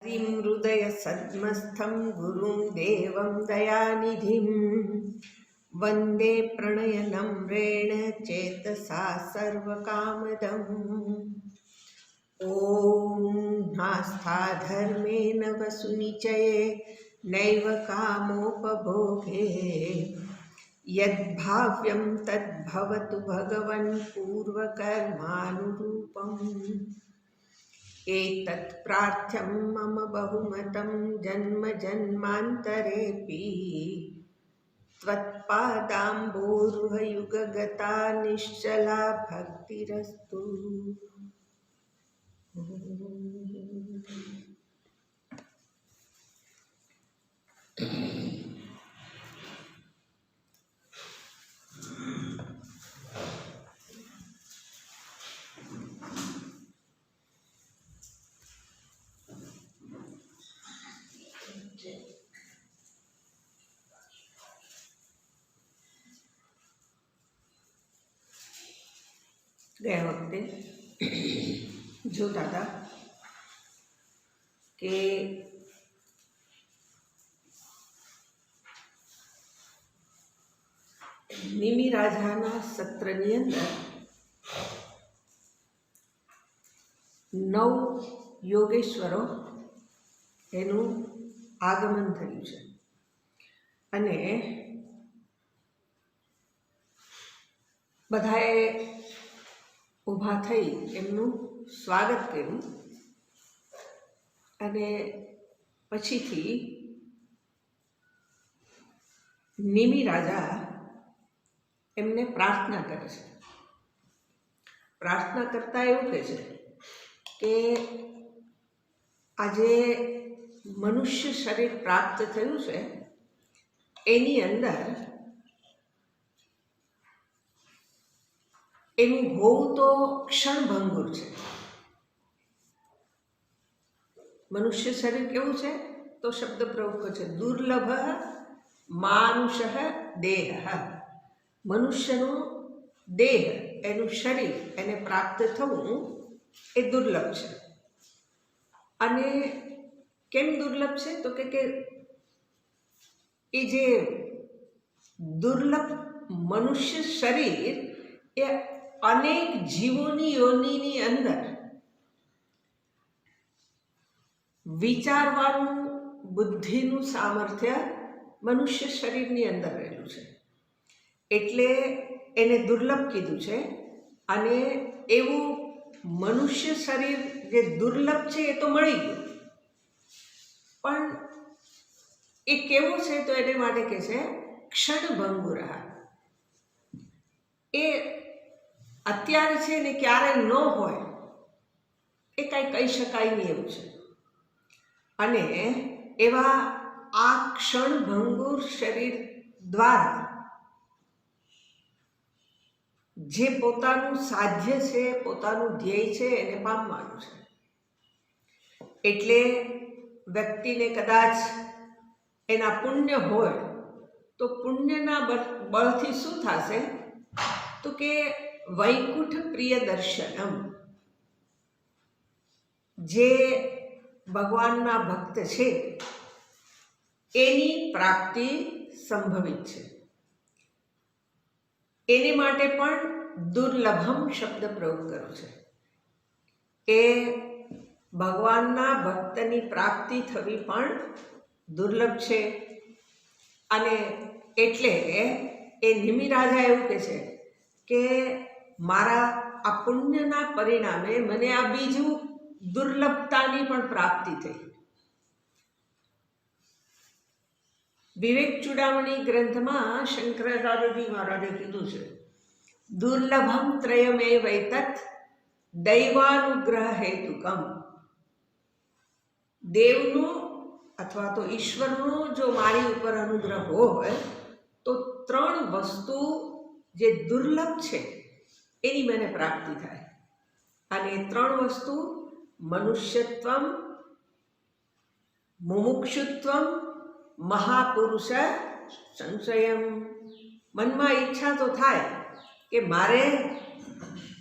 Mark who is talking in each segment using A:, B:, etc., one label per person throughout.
A: हृदय सद्मस्थं गुरुं देवं दयानिधिं वन्दे प्रणयनम्रेण चेतसा सर्वकामदम्। ॐ नास्ताधर्मेण वसुनिचये नैव कामोपभोगे यद्भाव्यं तद्भवतु भगवन् पूर्वकर्मानुरूपम्। एतत् प्रार्थ्यं मम बहुमतं जन्म जन्मान्तरेऽपि त्वत्पादाम्बोरुहयुगगता निश्चला भक्तिरस्तु। ગયા વખતે જોતા હતા કે નિમિ રાજાના સત્રની અંદર 9 યોગેશ્વરો એનું આગમન થયું છે અને બધાએ ઊભા થઈ એમનું સ્વાગત કર્યું અને પછીથી નિમિ રાજા એમને પ્રાર્થના કરે છે. પ્રાર્થના કરતા એવું કહે છે કે આજે મનુષ્ય શરીર પ્રાપ્ત થયું છે એની અંદર એનું હોવું તો ક્ષણભંગુર છે. મનુષ્ય શરીર કેવું છે તો શબ્દ પ્રયોગ છે દુર્લભ માનુષ દેહ. મનુષ્યનું દેહ એનું શરીર એને પ્રાપ્ત થવું એ દુર્લભ છે. અને કેમ દુર્લભ છે તો કે એ જે દુર્લભ મનુષ્ય શરીર એ અનેક જીવોની યોનિની અંદર વિચારવાનું બુદ્ધિનું સામર્થ્ય મનુષ્ય શરીરની અંદર રહેલું છે એટલે એને દુર્લભ કીધું છે. અને એવું મનુષ્ય શરીર જે દુર્લભ છે એ તો મળી ગયું, પણ એ કેવું છે તો એને માટે કહે છે ક્ષણભંગુર. એ અત્યારે છે ને ક્યારે ન હોય એ કાંઈ કહી શકાય નહીં એવું છે. અને એવા આ ક્ષણભંગુર શરીર દ્વારા જે પોતાનું સાધ્ય છે, પોતાનું ધ્યેય છે એને પામવાનું છે. એટલે વ્યક્તિને કદાચ એના પુણ્ય હોય તો પુણ્યના બળથી શું થશે તો કે વૈકુંઠ પ્રિય દર્શનમ, જે ભગવાનના ભક્ત છે એની પ્રાપ્તિ સંભવિત છે. એની માટે પણ દુર્લભમ શબ્દ પ્રયોગ કર્યો છે કે ભગવાનના ભક્તની પ્રાપ્તિ થવી પણ દુર્લભ છે. અને એટલે એ નિમિ રાજા એવું કહે છે કે મારા આ પુણ્યના પરિણામે મને આ બીજું દુર્લભતાની પણ પ્રાપ્તિ થઈ. વિવેક ચૂડામણી ગ્રંથમાં શંકરાચાર્યજી મહારાજે કીધું છે દુર્લભમ ત્રયમે વૈતત દૈવાનુગ્રહ હેતુકમ. દેવનો અથવા તો ઈશ્વરનો જો મારી ઉપર અનુગ્રહ હોય તો 3 વસ્તુ જે દુર્લભ છે એની મને પ્રાપ્તિ થાય. અને 3 વસ્તુ મનુષ્યત્વમ, મુમુક્ષુત્વમ, મહાપુરુષ સંશયમ. મનમાં ઈચ્છા તો થાય કે મારે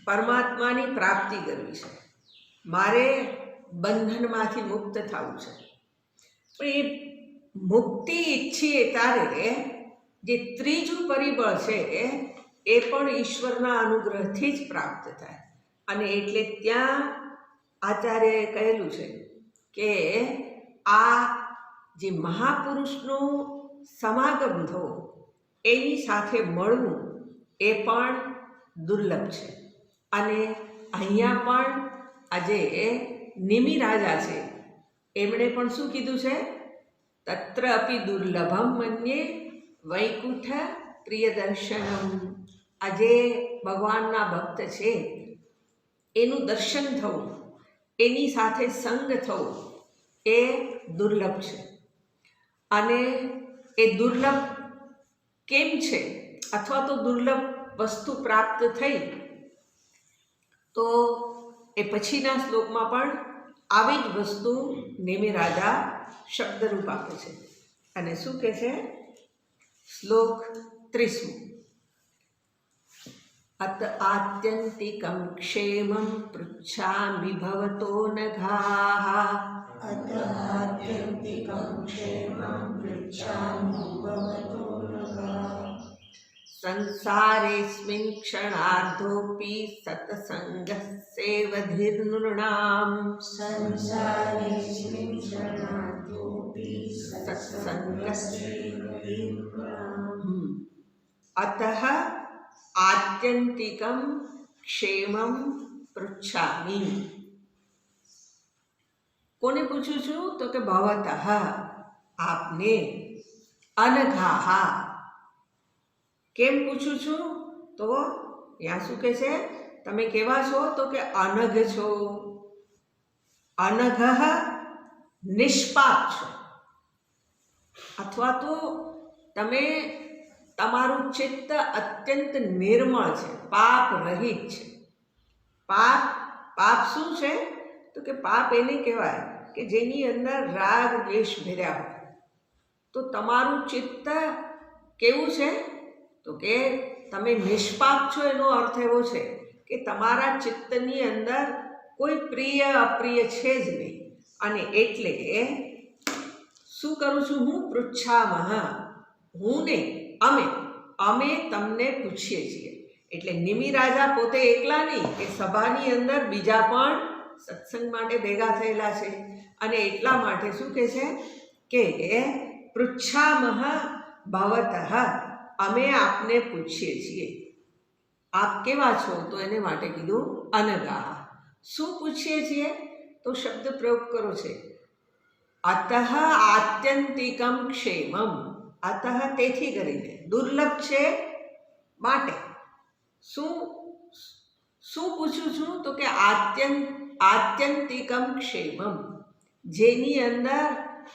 A: પરમાત્માની પ્રાપ્તિ કરવી છે, મારે બંધનમાંથી મુક્ત થવું છે. પણ એ મુક્તિ ઈચ્છીએ ત્યારે જે ત્રીજું પરિબળ છે એ પણ ઈશ્વરના અનુગ્રહથી જ પ્રાપ્ત થાય. અને એટલે ત્યાં આચાર્યએ કહેલું છે કે આ જે મહાપુરુષનું સમાગમ થવો, એની સાથે મળવું એ પણ દુર્લભ છે. અને અહીંયા પણ આજે નિમિ રાજા છે, એમણે પણ શું કીધું છે? તત્ર અપી દુર્લભમ મન્યે વૈકુંઠ પ્રિયદર્શનમ. આજે ભગવાનના ભક્ત છે એનું દર્શન થવું, એની સાથે સંગ થવું એ દુર્લભ છે. અને એ દુર્લભ કેમ છે, અથવા તો દુર્લભ વસ્તુ પ્રાપ્ત થઈ તો એ પછીના શ્લોકમાં પણ આવી જ વસ્તુ નિમિ રાજા શબ્દરૂપ આપે છે. અને શું કહે છે? શ્લોક 30. અત આત્યંતિકમ ક્ષેમં પૃચ્છામિ ભવતો નઘાઃ.
B: અત આત્યંતિકમ ક્ષેમં પૃચ્છામિ ભવતો નઘાઃ.
A: સંસારેऽસ્મિन् ક્ષણાર્ધોऽપि સત્સંગસ્સેવધિર્નૃણાम्.
B: સંસારેऽસ્મિन् ક્ષણાર્ધોऽપि સત્સંગસ્સેવધિર્નૃણાम्.
A: અતઃ આત્યંતિકમ ક્ષેમં પૃચ્છામિ. કોને પૂછું છું? તો કે ભવતઃ, આપને. અનઘાઃ, કેમ પૂછું છું? તો ત્યાં શું કહે છે? તમે કેવા છો? તો કે અનઘ છો. અનઘ નિષ્પાપ છો, અથવા તો તમે તમારું ચિત્ત અત્યંત નિર્મળ છે, પાપ રહિત છે. પાપ શું છે? તો કે પાપ એને કહેવાય કે જેની અંદર રાગ દ્વેષ ભર્યા હોય. તો તમારું ચિત્ત કેવું છે? તો કે તમે નિષ્પાપ છો. એનો અર્થ એવો છે કે તમારા ચિત્તની અંદર કોઈ પ્રિય અપ્રિય છે જ નહીં. અને એટલે શું કરું છું હું? પૃચ્છામઃ, હું ને અમે તમને પૂછીએ છીએ. એટલે નિમિ રાજા પોતે એકલા નહીં, એ સભાની અંદર બીજા પણ સત્સંગ માટે ભેગા થયેલા છે. અને એટલા માટે શું કહે છે કે પૃચ્છામઃ ભવતઃ, અમે આપને પૂછીએ છીએ. આપ કેવા છો? તો એને માટે કીધું અનઘાઃ. શું પૂછીએ છીએ? તો શબ્દ પ્રયોગ કરો છે અતઃ આત્યંતિકમ ક્ષેમમ. અતઃ તેથી કરીને, દુર્લભ છે માટે. શું પૂછું છું? તો કે આત્યંતિકમ ક્ષેમમ, જેની અંદર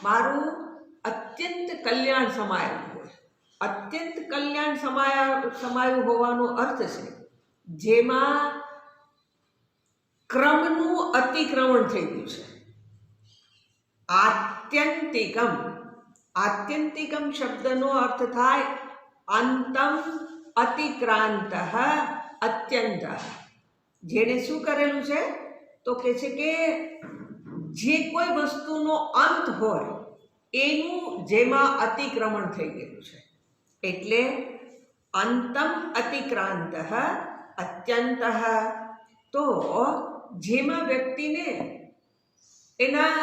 A: મારું અત્યંત કલ્યાણ સમાયેલું હોય. અત્યંત કલ્યાણ સમાયું હોવાનો અર્થ છે જેમાં ક્રમનું અતિક્રમણ થઈ ગયું છે. આત્યંતિકમ શબ્દનો અર્થ થાય અંતમ અતિક્રાંત અત્યંત. જેણે શું કરેલું છે? તો કહે છે કે જે કોઈ વસ્તુનો અંત હોય એનું જેમાં અતિક્રમણ થઈ ગયેલું છે. એટલે અંતમ અતિક્રાંત અત્યંત. તો જેમાં વ્યક્તિને એના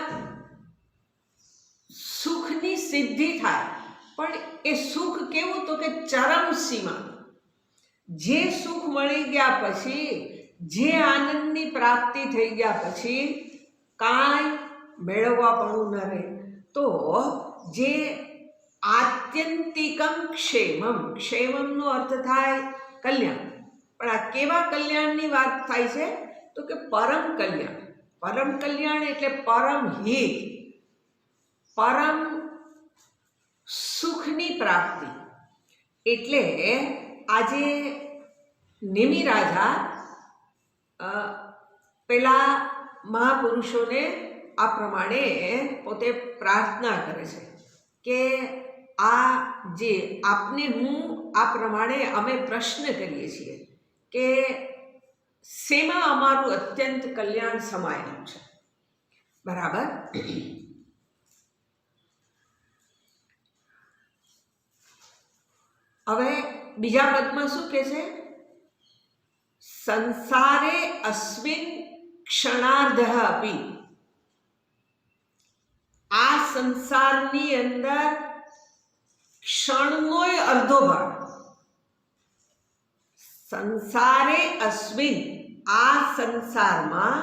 A: સુખની સિદ્ધિ થાય, પણ એ સુખ કેવું? તો કે ચરમ સીમા. જે સુખ મળી ગયા પછી, જે આનંદની પ્રાપ્તિ થઈ ગયા પછી કાંઈ મેળવવાપણું ન રહે. તો જે આત્યંતિકમ ક્ષેમમ, ક્ષેમમનો અર્થ થાય કલ્યાણ. પણ આ કેવા કલ્યાણની વાત થાય છે? તો કે પરમ કલ્યાણ. પરમ કલ્યાણ એટલે પરમ હિત, પરમ સુખની પ્રાપ્તિ. એટલે આજે નિમિ રાજા પેલા મહાપુરુષોને આ પ્રમાણે પોતે પ્રાર્થના કરે છે કે આ જે આપને હું આ પ્રમાણે અમે પ્રશ્ન કરીએ છીએ કે શેમાં અમારું અત્યંત કલ્યાણ સમાયેલું છે. બરાબર. હવે બીજા પદમાં શું કહે છે? સંસારે અસ્મિન ક્ષણાર્ધઃ અપી. આ સંસારની અંદર ક્ષણનોય અર્ધો ભાગ. સંસારે અસ્મિન, આ સંસારમાં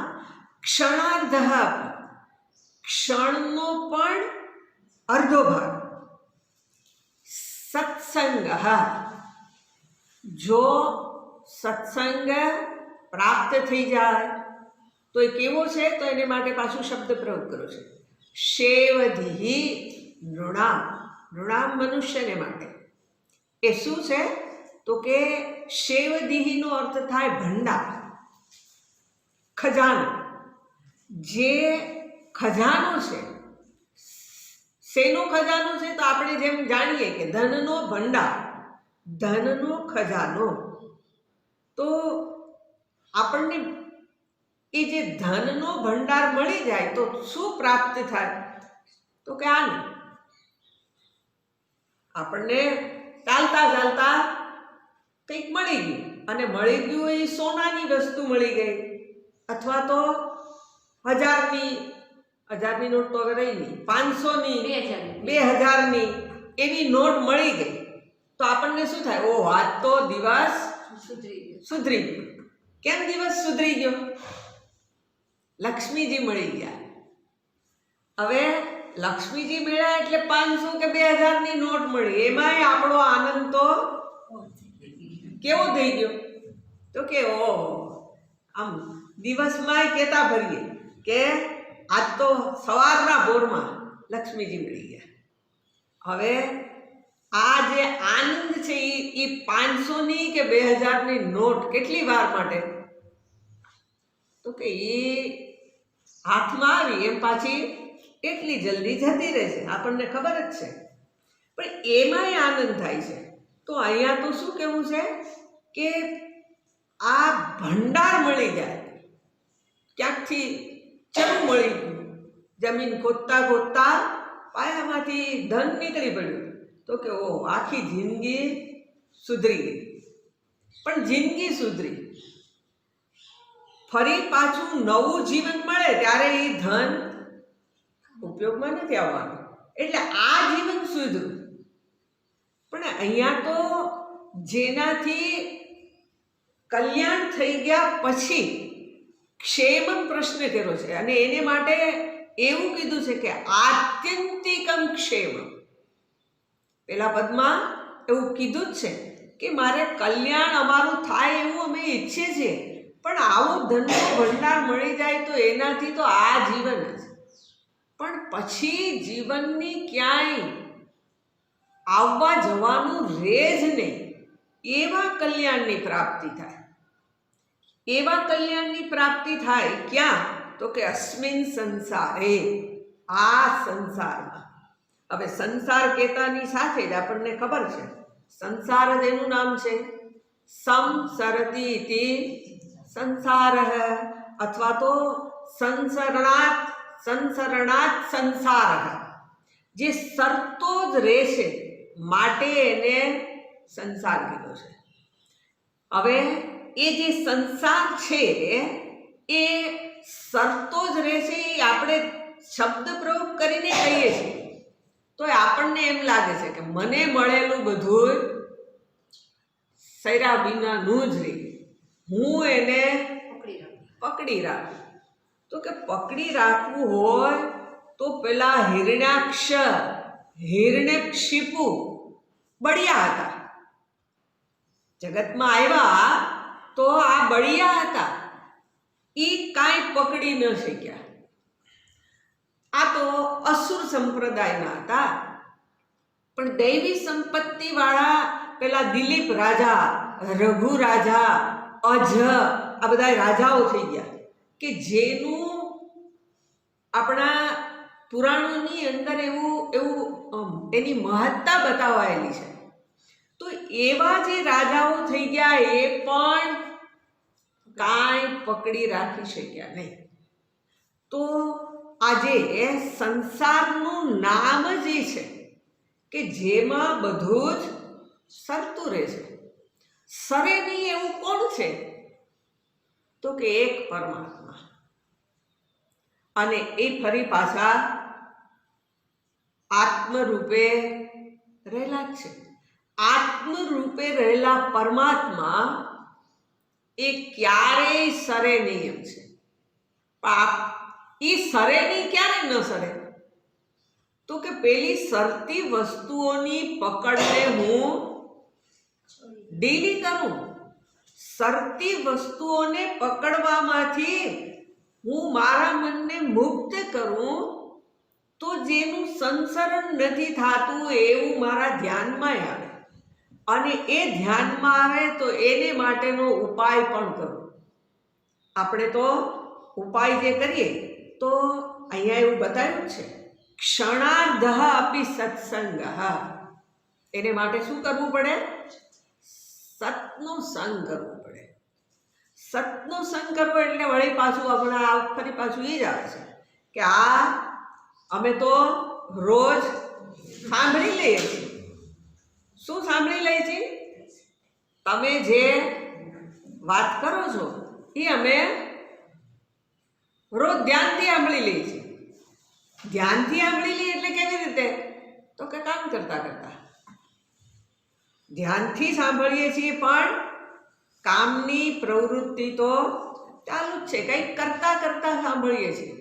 A: ક્ષણાર્ધઃ અપી, ક્ષણનો પણ અર્ધો ભાગ. સત્સંગ, જો સત્સંગ પ્રાપ્ત થઈ જાય તો એ કેવો છે? તો એને માટે પાછું શબ્દ પ્રયોગ કર્યો છે, શેવધિ નૃણામ. નૃણામ મનુષ્યને માટે. એ શું છે? તો કે શેવધિનો અર્થ થાય ભંડાર, ખજાનો. જે ખજાનો છે, શેનો ખજાનો છે? તો આપણે જેમ જાણીએ કે ધનનો ભંડાર, ધનનો ખજાનો. તો આપણને એ જે ધનનો ભંડાર મળી જાય તો શું પ્રાપ્ત થાય? તો કે આને આપણને ચાલતા ચાલતા કંઈક મળી ગયું, અને મળી ગયું એ સોનાની વસ્તુ મળી ગઈ, અથવા તો 1000ની નોટ તો હવે રહી નહીં, 500ની, 2000ની એવી નોટ મળી ગઈ તો આપણને શું થાય? ઓ, આજ તો દિવસ સુધરી ગયો. કેમ દિવસ સુધરી ગયો? લક્ષ્મીજી મળી ગયા. હવે લક્ષ્મીજી મળ્યા એટલે 500 કે 2000ની નોટ મળી, એમાંય આપણો આનંદ તો કેવો થઈ ગયો? તો કે ઓ, આમ દિવસમાં કહેતા ભરીએ કે આજ તો સવારના ભોરમાં લક્ષ્મીજી મળી ગયા. હવે આ જે આનંદ છે એ 500ની કે 2000ની નોટ કેટલી વાર માટે? તો કે એ હાથમાં આવી એમ પાછી એટલી જલ્દી જતી રહેશે, આપણને ખબર જ છે. પણ એમાંય આનંદ થાય છે. તો અહીંયા તો શું કહેવું છે કે આ ભંડાર મળી જાય. ક્યાંકથી ચરું મળી ગયું, જમીન ખોદતા ખોદતા પાયામાંથી ધન નીકળી પડ્યું, તો કે ઓ, આખી જિંદગી સુધરી ગઈ. પણ જિંદગી સુધરી, ફરી પાછું નવું જીવન મળે ત્યારે એ ધન ઉપયોગમાં નથી આવવાનું, એટલે આ જીવન સુધર્યું. પણ અહીંયા તો જેનાથી કલ્યાણ થઈ ગયા પછી ક્ષેમમ પ્રશ્ન કર્યો છે, અને એને માટે એવું કીધું છે કે આત્યંતિકમ ક્ષેમ. પેલા પદમાં એવું કીધું જ છે કે મારે કલ્યાણ અમારું થાય એવું અમે ઈચ્છીએ છીએ, પણ આવો ધનનો ભંડાર મળી જાય તો એનાથી તો આ જીવન જ, પણ પછી જીવનની ક્યાંય આવવા જવાનું રહે જ નહીં, એવા કલ્યાણની પ્રાપ્તિ થાય. એવા કલ્યાણની પ્રાપ્તિ થાય ક્યાં? તો કે અસ્મિન સંસારે, આ સંસારમાં. હવે સંસાર કહેતાની સાથે જ આપણને ખબર છે સંસાર જ એનું નામ છે. સંસરતિ ઇતિ સંસાર, અથવા તો સંસરણાત સંસાર. જે સરતો જ રહેશે માટે એને સંસાર કીધો છે. હવે એ જે સંસાર છે એ સરતો જ રહેશે, એ આપણે શબ્દ પ્રયોગ કરીને કહીએ છીએ તો આપણને એમ લાગે છે કે મને મળેલું બધું સૈરા વિનાનું જ રહે, હું એને પકડી રાખું. તો કે પકડી રાખવું હોય તો પેલા હિરણ્યકશિપુ બળિયા હતા, જગતમાં આવ્યા તો આ બળિયા હતા, એ કાંઈ પકડી ન શક્યા. આ તો અસુર સંપ્રદાયના હતા, પણ દૈવી સંપત્તિ વાળા પેલા દિલીપ રાજા, રઘુ રાજા, અજ, આ બધા રાજાઓ થઈ ગયા કે જેનું આપણા પુરાણોની અંદર એવું એની મહત્તા બતાવાયેલી છે. તો એવા જે રાજાઓ થઈ ગયા એ પણ કાંઈ પકડી રાખી શક્યા નહીં. તો આજે સંસારનું નામ જ એ છે કે જેમાં બધું જ સરતું રહે છે. સરે નહીં એવું કોણ છે? તો કે એક પરમાત્મા. અને એ ફરી પાછા આત્મરૂપે રહેલા જ છે. આત્મરૂપે રહેલા પરમાત્મા એ ક્યારેય સરે નહીં એમ છે. એ સરે નહીં, ક્યારે ન સરે? તો કે પેલી સરતી વસ્તુઓની પકડને હું ઢીલી કરું, સરતી વસ્તુઓને પકડવામાંથી હું મારા મનને મુક્ત કરું, તો જેનું સંસરણ નથી થતું એવું મારા ધ્યાનમાં આવે. અને એ ધ્યાનમાં આવે તો એને માટેનો ઉપાય પણ કરું. આપણે તો ઉપાય જે કરીએ તો અહીંયા એવું બતાવ્યું છે, ક્ષણાર્ધ અપી સત્સંગ. એને માટે શું કરવું પડે? સતનો સંગ કરવો પડે. સતનો સંગ કરવો એટલે વળી પાછું હમણાં ફરી પાછું એ જ આવે છે કે આ અમે તો રોજ સાંભળી લઈએ છીએ. શું સાંભળી લઈએ છીએ? તમે જે વાત કરો છો એ અમે રોજ ધ્યાનથી સાંભળી લઈએ છીએ. ધ્યાનથી સાંભળી લઈએ એટલે કેવી રીતે? તો કે કામ કરતા કરતા ધ્યાનથી સાંભળીએ છીએ, પણ કામની પ્રવૃત્તિ તો ચાલુ જ છે. કંઈક કરતા કરતા સાંભળીએ છીએ.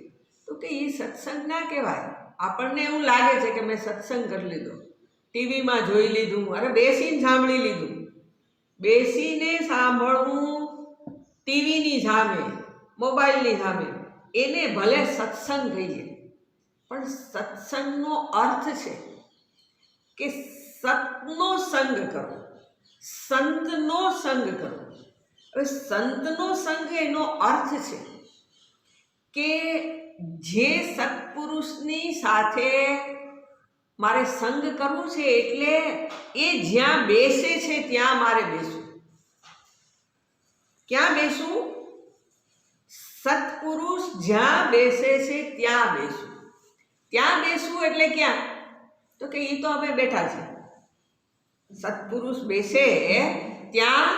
A: તો કે એ સત્સંગ ના કહેવાય. આપણને એવું લાગે છે કે મેં સત્સંગ કરી લીધો, ટીવીમાં જોઈ લીધું, અરે બેસીને સાંભળી લીધું. બેસીને સાંભળવું ટીવીની સામે, મોબાઈલની સામે, એને ભલે સત્સંગ કહીએ, પણ સત્સંગનો અર્થ છે કે સતનો સંગ કરો, સંતનો સંગ કરો. હવે સંતનો સંગ એનો અર્થ છે કે જે સત્પુરુષની સાથે મારે સંગ કરવું છે, એટલે એ જ્યાં બેસે છે ત્યાં મારે બેસવું. ક્યાં બેસવું? સત્પુરુષ જ્યાં બેસે છે ત્યાં બેસવું. ત્યાં બેસવું એટલે ક્યાં? તો કે એ તો અમે બેઠા છે. સત્પુરુષ બેસે ત્યાં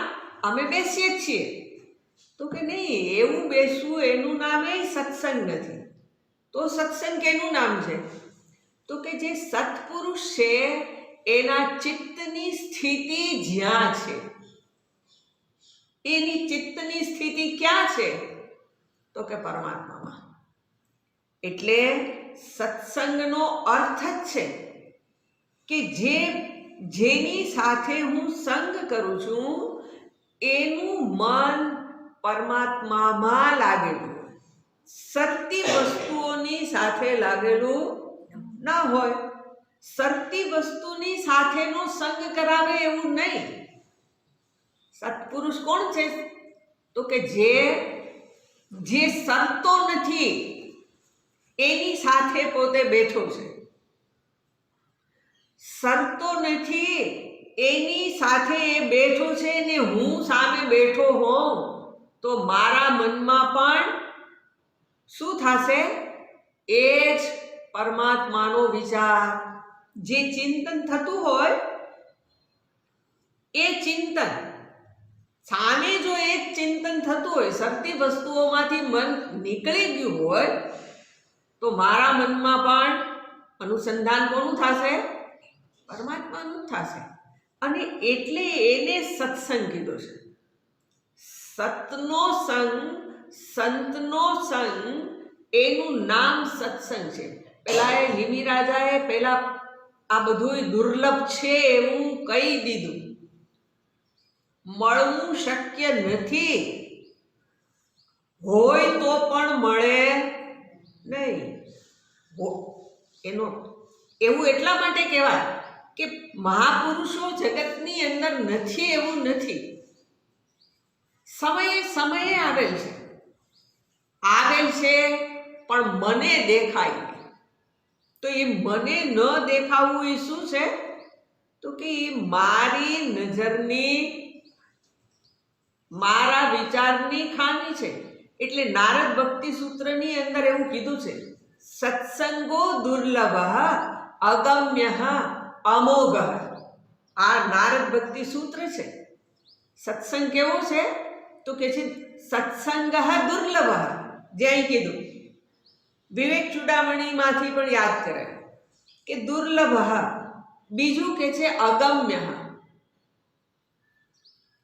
A: અમે બેસીએ જ છીએ. તો કે નહીં, એવું બેસવું એનું નામ એ સત્સંગ નથી. તો સત્સંગ કેનું નામ છે? તો કે જે સત્પુરુષ છે એના ચિત્તની સ્થિતિ જ્યાં છે. એની ચિત્તની સ્થિતિ ક્યાં છે? તો કે પરમાત્મામાં. એટલે સત્સંગનો અર્થ જ છે કે જેની સાથે હું સંગ કરું છું એનું મન પરમાત્મામાં લાગેલું, સરતી વસ્તુઓની સાથે લાગેલું ના હોય. સરતી વસ્તુની સાથેનો સંગ કરાવે એવું નહીં. સત્પુરુષ કોણ છે? તો કે જે સરતો નથી એની સાથે પોતે બેઠો છે. સરતો નથી એની સાથે એ બેઠો છે ને હું સામે બેઠો હોઉં તો મારા મનમાં પણ શું થશે? એ જ પરમાત્માનો વિચાર, જે ચિંતન થતું હોય એ ચિંતન સામે જો એક ચિંતન થતું હોય, સરતી વસ્તુઓમાંથી મન નીકળી ગયું હોય તો મારા મનમાં પણ અનુસંધાન કોનું થશે? પરમાત્માનું જ થશે. અને એટલે એને સત્સંગ કીધો છે. સતનો સંગ, સંતનો સંગ, એનું નામ સત્સંગ છે. પેલા એ હિમી રાજાએ પેલા આ બધું દુર્લભ છે એવું કહી દીધું. મળવું શક્ય નથી, હોય તો પણ મળે નહીં. એનો એવું એટલા માટે કહેવાય કે મહાપુરુષો જગતની અંદર નથી એવું નથી. સમયે સમયે આવેલ છે પણ મને દેખાય નહીં. તો એ મને ન દેખાવું એ શું છે? તો કે એ મારી નજરની, મારા વિચારની ખામી છે. એટલે નારદ ભક્તિ સૂત્રની અંદર એવું કીધું છે, સત્સંગો દુર્લભ અગમ્ય અમોઘ. આ નારદ ભક્તિ સૂત્ર છે. સત્સંગ કેવો છે તો કે છે સત્સંગ દુર્લભ. જે અહીં કીધું વિવેક ચૂડામણીમાંથી પણ યાદ કરે કે દુર્લભ. બીજું કે છે અગમ્ય.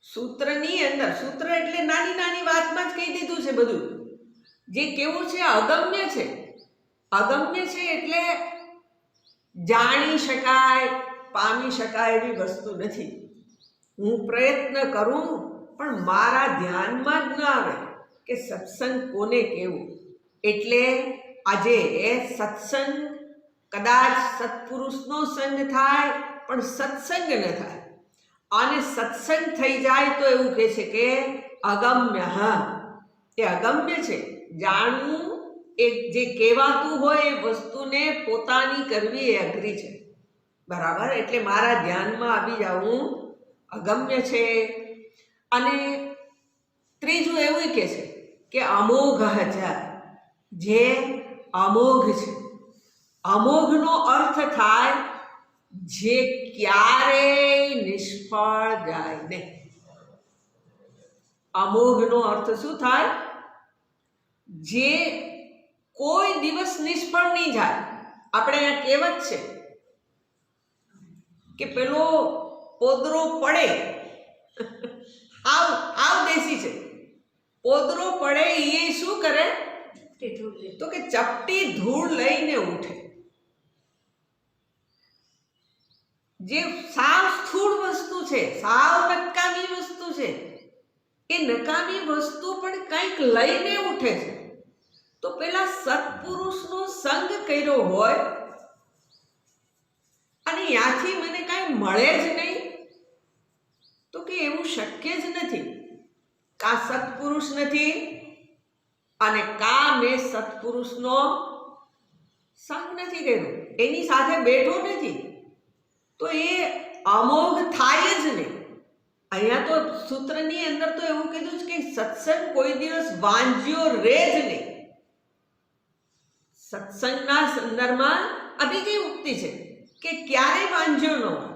A: સૂત્રની અંદર, સૂત્ર એટલે નાની નાની વાતમાં જ કહી દીધું છે બધું. જે કેવું છે અગમ્ય છે. અગમ્ય છે એટલે જાણી શકાય, પામી શકાય એવી વસ્તુ નથી. હું પ્રયત્ન કરું પણ મારા ધ્યાનમાં જ ન આવે કે સત્સંગ કોને કહેવું. એટલે આજે સત્સંગ કદાચ સત્પુરુષનો સંગ થાય પણ સત્સંગ ન થાય, અને સત્સંગ થઈ જાય તો એવું કહે છે કે અગમ્ય. એ અગમ્ય છે. જાણવું એ જે કહેવાતું હોય એ વસ્તુને પોતાની કરવી એ અઘરી છે. બરાબર. એટલે મારા ધ્યાનમાં આવી જવું અગમ્ય છે. અને ત્રીજું એવું કહે છે કે અમોઘ છે. જે અમોઘ છે. અમોઘનો અર્થ થાય જે ક્યારેય નિષ્ફળ જાય નહીં. અમોઘનો અર્થ શું થાય? જે કોઈ દિવસ નિષ્ફળ નહીં જાય. આપણે અહીંયા કહેવત છે કે પેલો પોદરો પડે, આવ દેશી છે, પોદરો પડે એ શું કરે તો કે ચપટી ધૂળ લઈને ઉઠે. જે સાવ સ્થૂળ વસ્તુ છે, સાવ નકામી વસ્તુ છે, એ નકામી વસ્તુ પણ કંઈક લઈને ઉઠે છે. તો પેલા સત્પુરુષનો સંગ કર્યો હોય અને ત્યાંથી મને કાંઈ મળે જ નહીં તો કે એવું શક્ય જ નથી. કા સત્પુરુષ નથી અને કા મેં સત્પુરુષનો સંગ નથી કર્યો, એની સાથે બેઠો નથી, તો એ અમોઘ થાય જ નહીં. અહીંયા તો સૂત્રની અંદર તો એવું કીધું છે કે સત્સંગ કોઈ દિવસ વાંજ્યો રહે જ નહીં. સત્સંગના સંદર્ભમાં આ બીજી ઉક્તિ છે કે ક્યારેય વાંજ્યો ન હોય.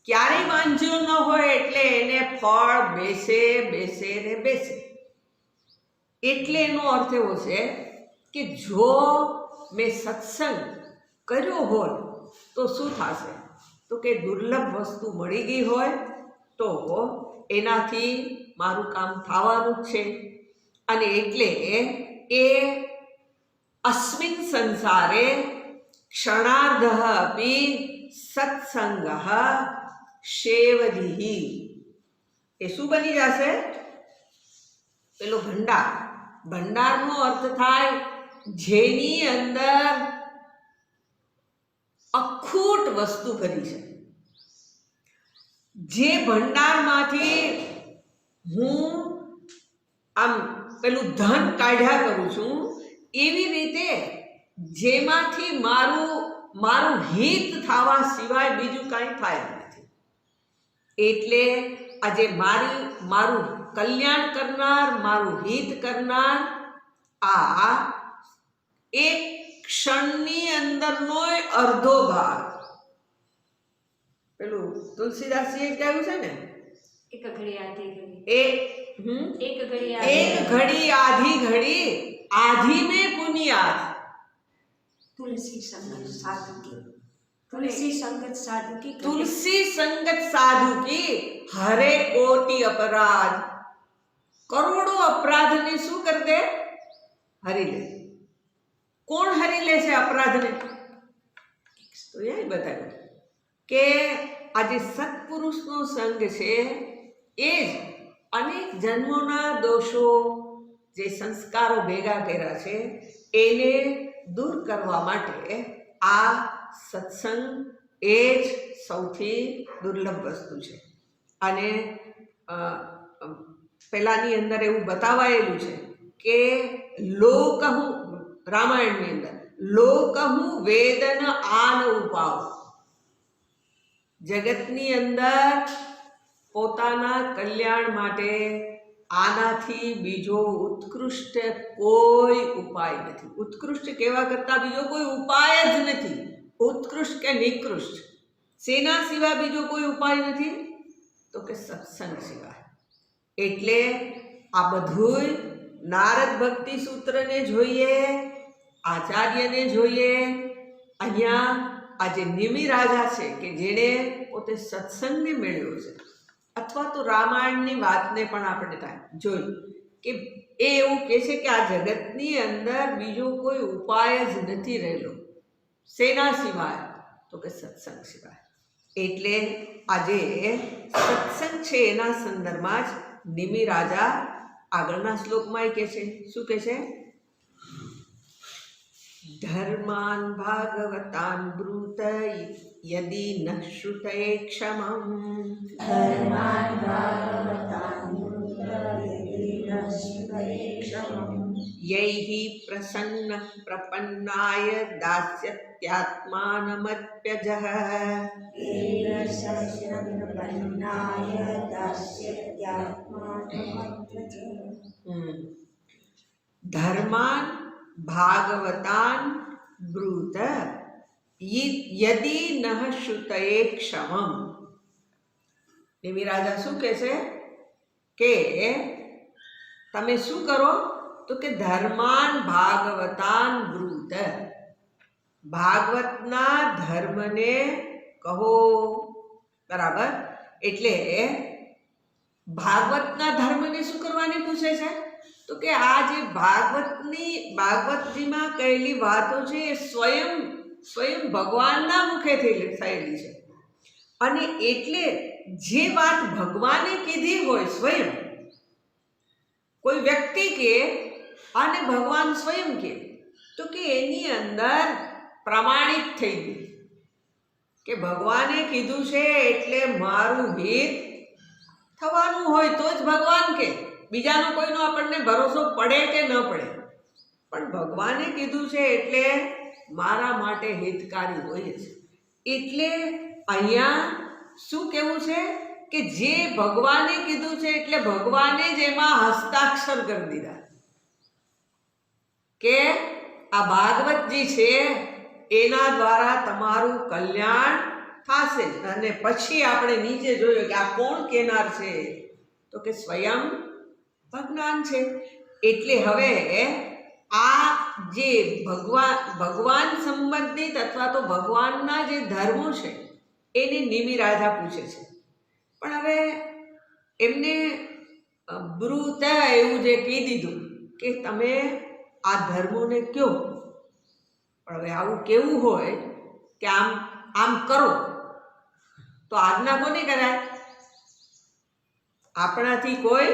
A: ક્યારેય વાંજ્યો ન હોય એટલે એને ફળ બેસે ને બેસે. એટલે એનો અર્થ એવો છે કે જો મેં સત્સંગ કર્યો હોય તો શું થશે તો કે દુર્લભ વસ્તુ મળી ગઈ હોય તો એનાથી મારું કામ થવાનું જ છે. અને એટલે એ અસ્મિન સંસારે ક્ષણાર્ધ અપી સત્સંગ શેવધિ. એ શું બની જશે? પેલો ભંડાર. ભંડારનો અર્થ થાય જેની અંદર અખૂટ વસ્તુ ભરી છે. જે ભંડારમાંથી હું આમ પેલું ધન કાઢ્યા કરું છું, એવી રીતે જેમાંથી મારું હિત થવા સિવાય બીજું કાંઈ થાય નથી. એટલે આજે મારું કલ્યાણ કરનાર, મારું હિત કરનાર આ એક ક્ષણની અંદરનો અડધો ભાગ. પેલું તુલસીદાસજીએ કહ્યું છે ને,
B: એક ઘડી આધી ઘડી
A: आधी में पुनियाद.
B: तुलसी संगत साधु की
A: तुलसी संगत साधु की हरे कोटि अपराध. करोड़ों अपराध ने શું કરી દે? હરી લે. કોણ હરી લે છે અપરાધને? તો એ બતાવ્યું કે આજે સત્પુરુષનો સંગ છે એ જ અનેક જન્મોના દોષો, જે સંસ્કારો ભેગા કર્યા છે એને દૂર કરવા માટે આ સત્સંગ એ જ સૌથી દુર્લભ વસ્તુ છે. અને પહેલાની અંદર એવું બતાવાયેલું છે કે લોકહું, રામાયણની અંદર લોકહું વેદન આન ઉપાવ. જગતની અંદર પોતાના કલ્યાણ માટે આનાથી બીજો ઉત્કૃષ્ટ કોઈ ઉપાય નથી. ઉત્કૃષ્ટ કહેવા કરતાં બીજો કોઈ ઉપાય જ નથી. ઉત્કૃષ્ટ કે નિકૃષ્ટ, શેના સિવાય બીજો કોઈ ઉપાય નથી? તો કે સત્સંગ સિવાય. એટલે આ બધુંય નારદ ભક્તિ સૂત્રને જોઈએ, આચાર્યને જોઈએ. અહીંયા આ જે નિમિ રાજા છે કે જેણે પોતે સત્સંગને મેળવ્યો છે, અથવા તો રામાયણની વાતને પણ આપણે જોઈ કે એ એવું કહે છે કે આ જગતની અંદર બીજો કોઈ ઉપાય જ નથી રહેલો. શેના સિવાય? તો કે સત્સંગ સિવાય. એટલે આજે સત્સંગ છે એના સંદર્ભમાં જ નિમિ રાજા આગળના શ્લોકમાં કહે છે. શું કહે છે? ધર્માન ભાગવતાન બ્રૂત યદિ ન શ્રુતે ક્ષમં
B: ધર્માન ભાગવતાન બ્રૂત યદિ ન શ્રુતે ક્ષમં
A: યૈહિ પ્રસન્ન પ્રપન્નાય દાસ્યત્યાત્માનમત્યજઃ ધર્માન ભાગવતાન બ્રૂત યદિ નઃ શ્રુતે ક્ષમં. નિમિ રાજા શું કહે છે કે તમે શું કરો? તો કે ધર્માન ભાગવતાન બ્રૂત, ભાગવતના ધર્મને કહો. બરાબર. એટલે ભાગવતના ધર્મને શું કરવાની પૂછે છે? તો કે આ જે ભાગવતજીમાં કહેલી વાતો છે એ સ્વયં ભગવાનના મુખેથી થયેલી છે. અને એટલે જે વાત ભગવાને કીધી હોય, સ્વયં કોઈ વ્યક્તિ કે અને ભગવાન સ્વયં કે, તો કે એની અંદર પ્રમાણિત થઈ ગઈ કે ભગવાને કીધું છે એટલે મારું હિત થવાનું હોય તો જ ભગવાન કે. બીજાનો કોઈનો આપણને ભરોસો પડે કે ન પડે, પણ ભગવાને કીધું છે એટલે મારા માટે હિતકારી હોય છે. એટલે અહીંયા શું કહેવું છે કે જે ભગવાને કીધું છે એટલે ભગવાને જ એમાં હસ્તાક્ષર કરી દીધા કે આ ભાગવતજી છે એના દ્વારા તમારું કલ્યાણ થશે. અને પછી આપણે નીચે જોયું કે આ કોણ કહેનાર છે? તો કે સ્વયં ભગવાન છે. એટલે હવે આ જે ભગવાન સંબંધિત અથવા તો ભગવાનના જે ધર્મો છે એને નિમિ રાજા પૂછે છે. પણ હવે એમને બ્રૂત એવું જે કહી દીધું કે તમે આ ધર્મોને કહો. પણ હવે આવું કેવું હોય કે આમ કરો તો આજ્ઞા કોને કરાય? આપણાથી કોઈ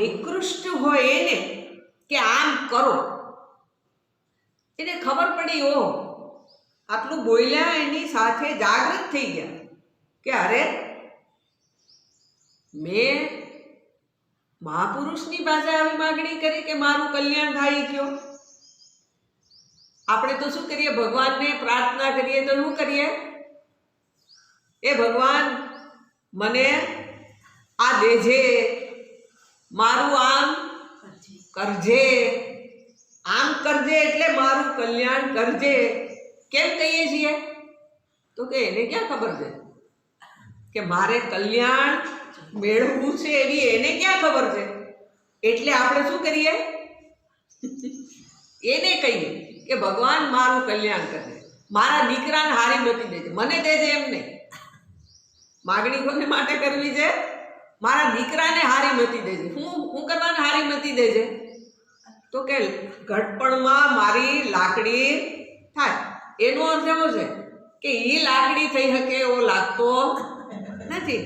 A: નિકૃષ્ટ હોય એને કે આમ કરો. એને ખબર પડી, ઓ આટલું બોલ્યા એની સાથે જાગૃત થઈ ગયા કે અરે મેં મહાપુરુષની પાસે આવી માગણી કરી કે મારું કલ્યાણ થાય કયો. આપણે તો શું કરીએ? ભગવાનને પ્રાર્થના કરીએ તો શું કરીએ? એ ભગવાન મને આ દેજે, મારું આમ કરજે, આમ કરજે એટલે મારું કલ્યાણ કરજે. કેમ કહીએ છીએ? તો કે એને ક્યાં ખબર છે કે મારે કલ્યાણ મેળવવું છે એવી એને ક્યાં ખબર છે? એટલે આપણે શું કરીએ? એને કહીએ કે ભગવાન મારું કલ્યાણ કરજે, મારા દીકરાને હારી મતી દેજે, મને દેજે. એમ નહીં. માગણી કોને માટે કરવી છે? મારા દીકરાને હારી મતી દેજે. હું કરવાને હારી મતી દેજે? તો કે ઘડપણમાં મારી લાકડી થાય. એનો અર્થ એવો છે કે એ લાકડી થઈ શકે એવો લાગતો નથી.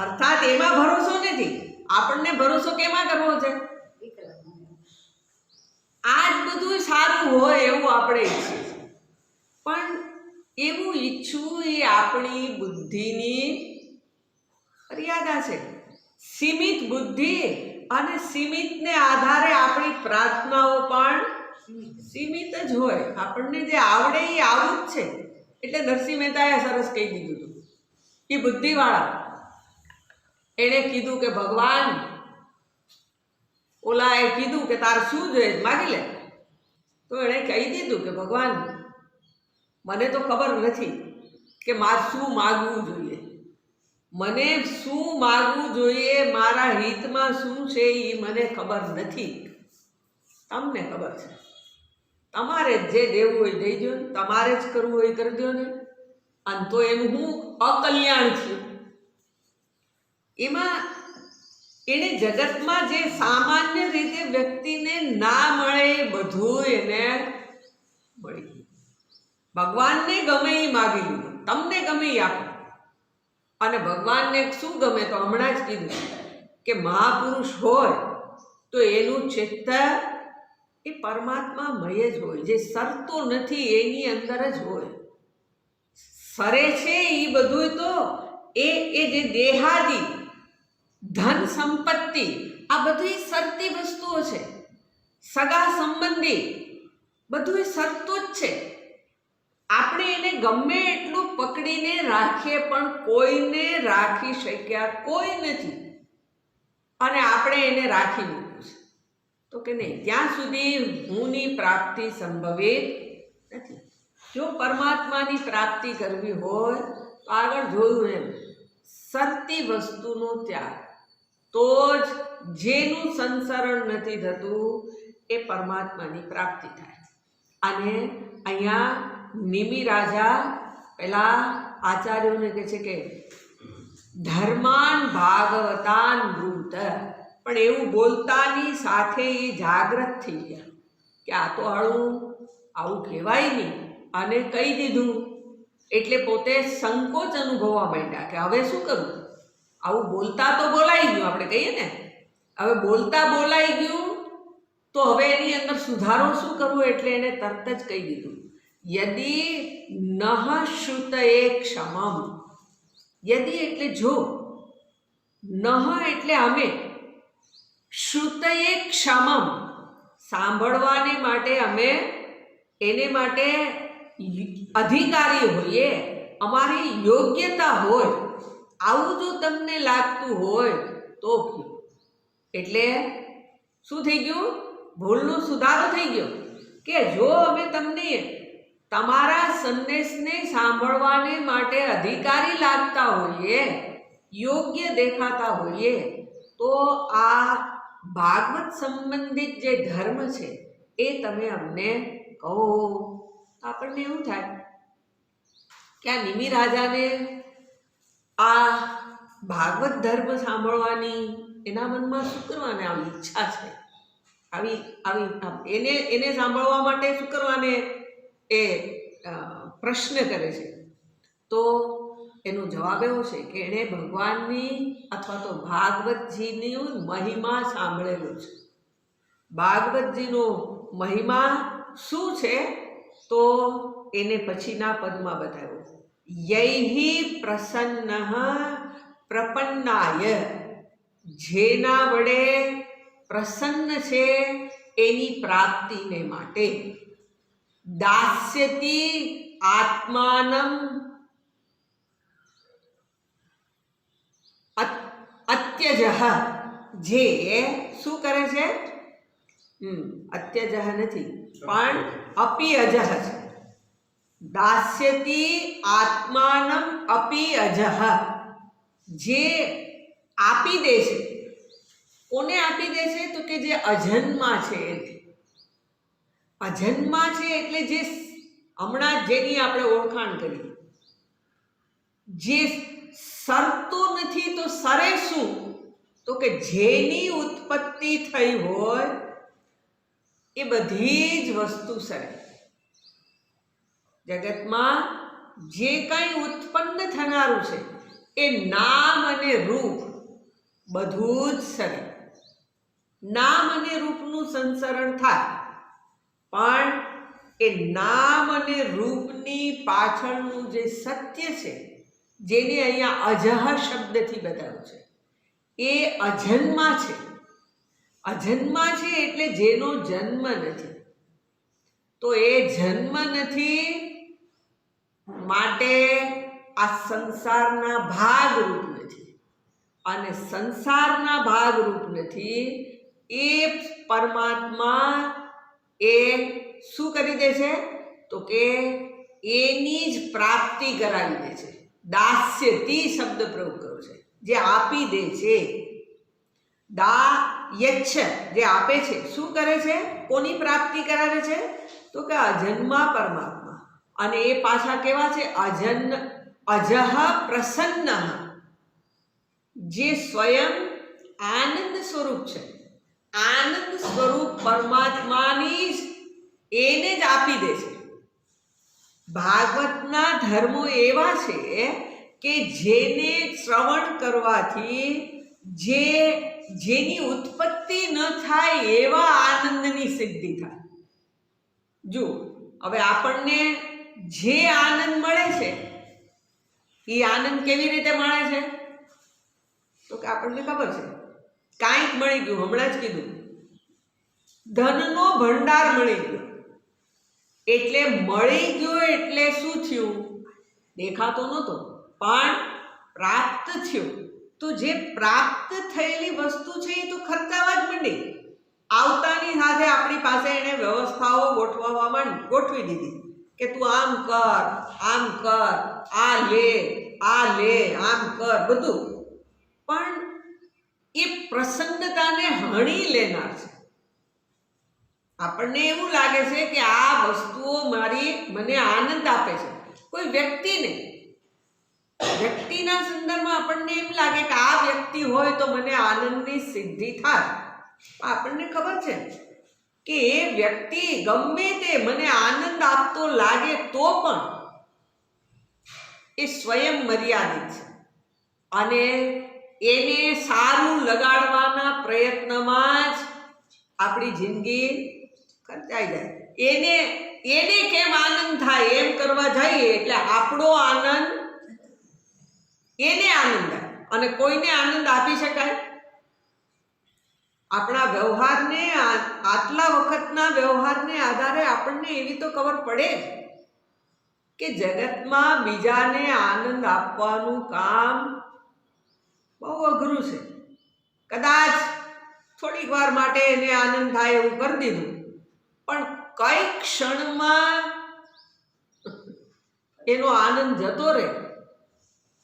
A: અર્થાત એમાં ભરોસો નથી. આપણને ભરોસો કેમાં કરવો છે? આ જ બધું સારું હોય એવું આપણે ઈચ્છીએ છીએ, પણ એવું ઈચ્છવું એ આપણી બુદ્ધિની મર્યાદા છે. સીમિત બુદ્ધિ અને સીમિતને આધારે આપણી પ્રાર્થનાઓ પણ સીમિત જ હોય. આપણને જે આવડે એ આવું જ છે. એટલે નરસિંહ મહેતાએ સરસ કહી દીધું હતું એ બુદ્ધિવાળા. એણે કીધું કે ભગવાન ઓલાએ કીધું કે તારે શું જોઈએ માગી લે, તો એણે કહી દીધું કે ભગવાન મને તો ખબર નથી કે મારે શું માગવું જોઈએ, મને શું માગવું જોઈએ, મારા હિતમાં શું છે એ મને ખબર નથી, તમને ખબર છે, તમારે જે દેવું હોય દઈ દો ને, તમારે જ કરવું હોય કરી દો ને. અને તો એનું હું અકલ્યાણ થયું. એમાં એને જગતમાં જે સામાન્ય રીતે વ્યક્તિને ના મળે એ બધું એને મળી ગયું. ભગવાનને ગમે એ માગી લીધું, તમને ગમે એ આપો. અને ભગવાનને શું ગમે તો હમણાં જ કીધું કે મહાપુરુષ હોય તો એનું ચિત્ત એ પરમાત્મામય જ હોય, જે સરતો નથી એની અંદર જ હોય. સરે છે એ બધું તો એ જે દેહાદી ધન સંપત્તિ આ બધી સરતી વસ્તુઓ છે, સગા સંબંધી બધું એ સરતું જ છે. આપણે એને ગમે એટલું પકડીને રાખીએ પણ કોઈને રાખી શક્યા કોઈ નથી, અને આપણે એને રાખી મૂક્યું છે. તો કે નહીં, ત્યાં સુધી હુંની પ્રાપ્તિ સંભવિત નથી. જો પરમાત્માની પ્રાપ્તિ કરવી હોય તો આગળ જોયું એમ સરતી વસ્તુનો ત્યાગ, તો જ જેનું સંસરણ નથી થતું એ પરમાત્માની પ્રાપ્તિ થાય. અને અહીંયા નિમિ રાજા પેલા આચાર્યોને કહે છે કે ધર્માન ભાગવતાન બ્રૂત, પણ એવું બોલતાની સાથે એ જાગૃત થઈ ગયા કે આ તો આવું કહેવાય નહીં, અને કહી દીધું એટલે પોતે સંકોચ અનુભવવા માંડ્યા કે હવે શું કરવું. આવું બોલતા તો બોલાઈ ગયું, આપણે કહીએ ને હવે બોલતા બોલાઈ ગયું તો હવે એની અંદર સુધારો શું કરવો, એટલે એને તરત જ કહી દીધું યદિ નહ શ્રુતએ ક્ષમમ. યદિ એટલે જો, નહ એટલે અમે, શ્રુતએ ક્ષમમ સાંભળવાને માટે અમે એને માટે અધિકારી હોઈએ, અમારી યોગ્યતા હોય, આવું જો તમને લાગતું હોય તો કયો. એટલે શું થઈ ગયું, ભૂલનો સુધારો થઈ ગયો કે જો અમે તમને તમારા સંદેશને સાંભળવાને માટે અધિકારી લાગતા હોઈએ, યોગ્ય દેખાતા હોઈએ, તો આ ભાગવત સંબંધિત જે ધર્મ છે એ તમે અમને કહો. આપણને એવું થાય કે આ નિમિ રાજાને આ ભાગવત ધર્મ સાંભળવાની એના મનમાં શું કરવાને આવી ઈચ્છા છે, આવી એને સાંભળવા માટે શું કરવાને એ પ્રશ્ન કરે છે. તો એનો જવાબ એવો છે કે એણે ભગવાનની અથવા તો ભાગવતજીની મહિમા સાંભળેલો છે. ભાગવતજીનો મહિમા શું છે તો એને પછીના પદમાં બતાવ્યો, યૈહિ પ્રસન્ન પ્રપન્નાય, જેના વડે પ્રસન્ન છે એની પ્રાપ્તિને માટે, દાસ્યતિ આત્માનમ અત્યજઃ, જે શું કરે છે, અત્યજઃ નથી પણ અપી અજઃ છે. દાસ્યતિ આત્માનમ અપી અજઃ, જે આપી દે છે. કોને આપી દે છે તો કે જે અજન્મા છે એને. અજન્મા છે એટલે જે હમણાં જેની આપણે ઓળખાણ કરી, જે સરતો નથી તો સરે શું તો કે જેની ઉત્પત્તિ થઈ હોય એ બધી જ વસ્તુ સરે. જગતમાં જે કંઈ ઉત્પન્ન થનારું છે એ નામ અને રૂપ બધું જ સરે. નામ અને રૂપનું સંસરણ થાય, પણ એ નામ અને રૂપની પાછળનું જે સત્ય છે, જેને અહીંયા અજહ શબ્દથી બતાવ્યું છે, એ અજન્મા છે. અજન્મા છે એટલે જેનો જન્મ નથી. તો એ જન્મ નથી માટે આ સંસારના ભાગરૂપ નથી, અને સંસારના ભાગરૂપ નથી એ પરમાત્મા એ શું કરી દે છે? તો કે એની જ પ્રાપ્તિ કરાવી દે છે. દાસ્યતી શબ્દ પ્રયોગ કર્યો છે, જે આપી દે છે. દા યચ્છ, જે આપે છે. શું કરે છે? કોની પ્રાપ્તિ કરાવે છે? તો કે અજન્મા પરમાત્મા. અને એ પાછા કેવા છે? અજહ પ્રસન્ન, જે સ્વયં આનંદ સ્વરૂપ છે. આનંદ સ્વરૂપ પરમાત્માની જ એને જ આપી દે છે. ભાગવતના ધર્મો એવા છે કે જેને શ્રવણ કરવાથી જેની ઉત્પત્તિ ન થાય એવા આનંદની સિદ્ધિ થાય. જો હવે આપણને જે આનંદ મળે છે એ આનંદ કેવી રીતે મળે છે? તો કે આપણને ખબર છે, કાંઈક મળી ગયું. હમણાં જ કીધું, ધનનો ભંડાર મળી ગયો. એટલે મળી ગયો એટલે શું થયું? દેખાતો નહોતો પણ પ્રાપ્ત થયું. તો જે પ્રાપ્ત થયેલી વસ્તુ છે એ તો ખર્ચાવા જ માંડી. આવતાની સાથે આપણી પાસે એને વ્યવસ્થાઓ ગોઠવી દીધી કે તું આમ કર, આમ કર, આ લે, આમ કર, બધું. પણ એ પ્રસન્નતાને હણી લેનાર છે. આપણને એવું લાગે છે કે આ વસ્તુઓ મને આનંદ આપે છે, કોઈ વ્યક્તિને. વ્યક્તિના સંદર્ભમાં આપણને એમ લાગે કે આ વ્યક્તિ હોય તો મને આનંદની સિદ્ધિ થાય. આપણને ખબર છે કે એ વ્યક્તિ ગમે તે મને આનંદ આપતો લાગે તો પણ એ સ્વયં મર્યાદિત છે. અને એને સારું લગાડવાના પ્રયત્નમાં જ આપણી જિંદગી ખર્ચાઈ જાય. એને કેમ આનંદ થાય એમ કરવા જઈએ એટલે આપણો આનંદ એને આનંદ થાય. અને કોઈને આનંદ આપી શકાય? આપણા વ્યવહારને, આટલા વખતના વ્યવહારને આધારે આપણને એવી તો ખબર પડે કે જગતમાં બીજાને આનંદ આપવાનું કામ બહુ અઘરું છે. કદાચ થોડીક વાર માટે એને આનંદ થાય એવું કરી દીધું, પણ કઈ ક્ષણમાં એનો આનંદ જતો રહે,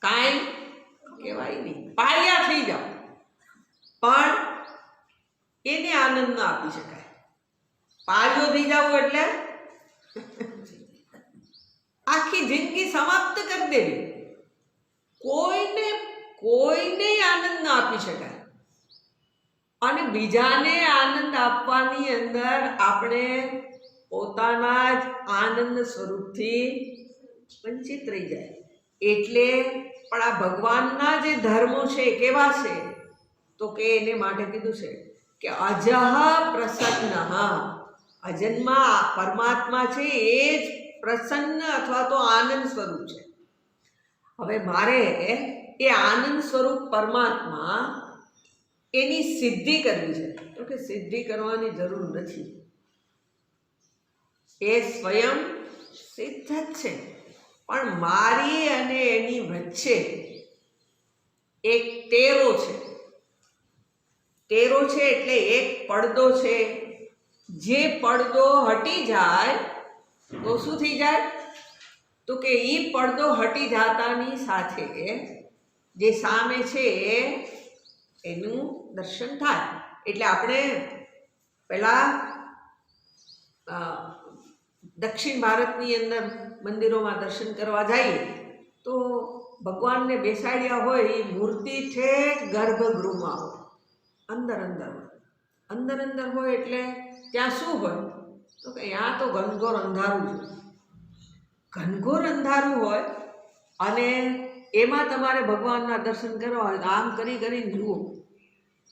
A: કાંઈ કહેવાય નહીં. પાળિયા થઈ જાવ પણ એને આનંદ ન આપી શકાય. પાળિયો થઈ જવું એટલે આખી જિંદગી સમાપ્ત કરી દેવી. કોઈને આનંદ ન આપી શકાય. અને બીજાને આનંદ આપવાની અંદર આપણે પોતાના જ આનંદ સ્વરૂપથી વંચિત રહી જાય. એટલે પણ આ ભગવાનના જે ધર્મો છે કેવા છે? તો કે એને માટે કીધું છે કે અજહ પ્રસન્ન. અજન્મા પરમાત્મા છે એ જ પ્રસન્ન અથવા તો આનંદ સ્વરૂપ છે. હવે મારે એ આનંદ સ્વરૂપ પરમાત્મા એની સિદ્ધિ કરવી છે. તો કે સિદ્ધિ કરવાની જરૂર નથી, એ સ્વયં સિદ્ધ જ છે. પણ મારી અને એની વચ્ચે એક તેરો છે. તેરો છે એટલે એક પડદો છે. જે પડદો હટી જાય તો શું થઈ જાય? તો કે એ પડદો હટી જતાની સાથે જે સામે છે એનું દર્શન થાય. એટલે આપણે પેલા દક્ષિણ ભારતની અંદર મંદિરોમાં દર્શન કરવા જઈએ તો ભગવાનને બેસાડ્યા હોય એ મૂર્તિ ઠેઠ ગર્ભગૃહમાં હોય, અંદર હોય. એટલે ત્યાં શું હોય? તો કે ત્યાં તો ઘનઘોર અંધારું છે. ઘનઘોર અંધારું હોય અને એમાં તમારે ભગવાનના દર્શન કરવા હોય તો આમ કરીને જુઓ,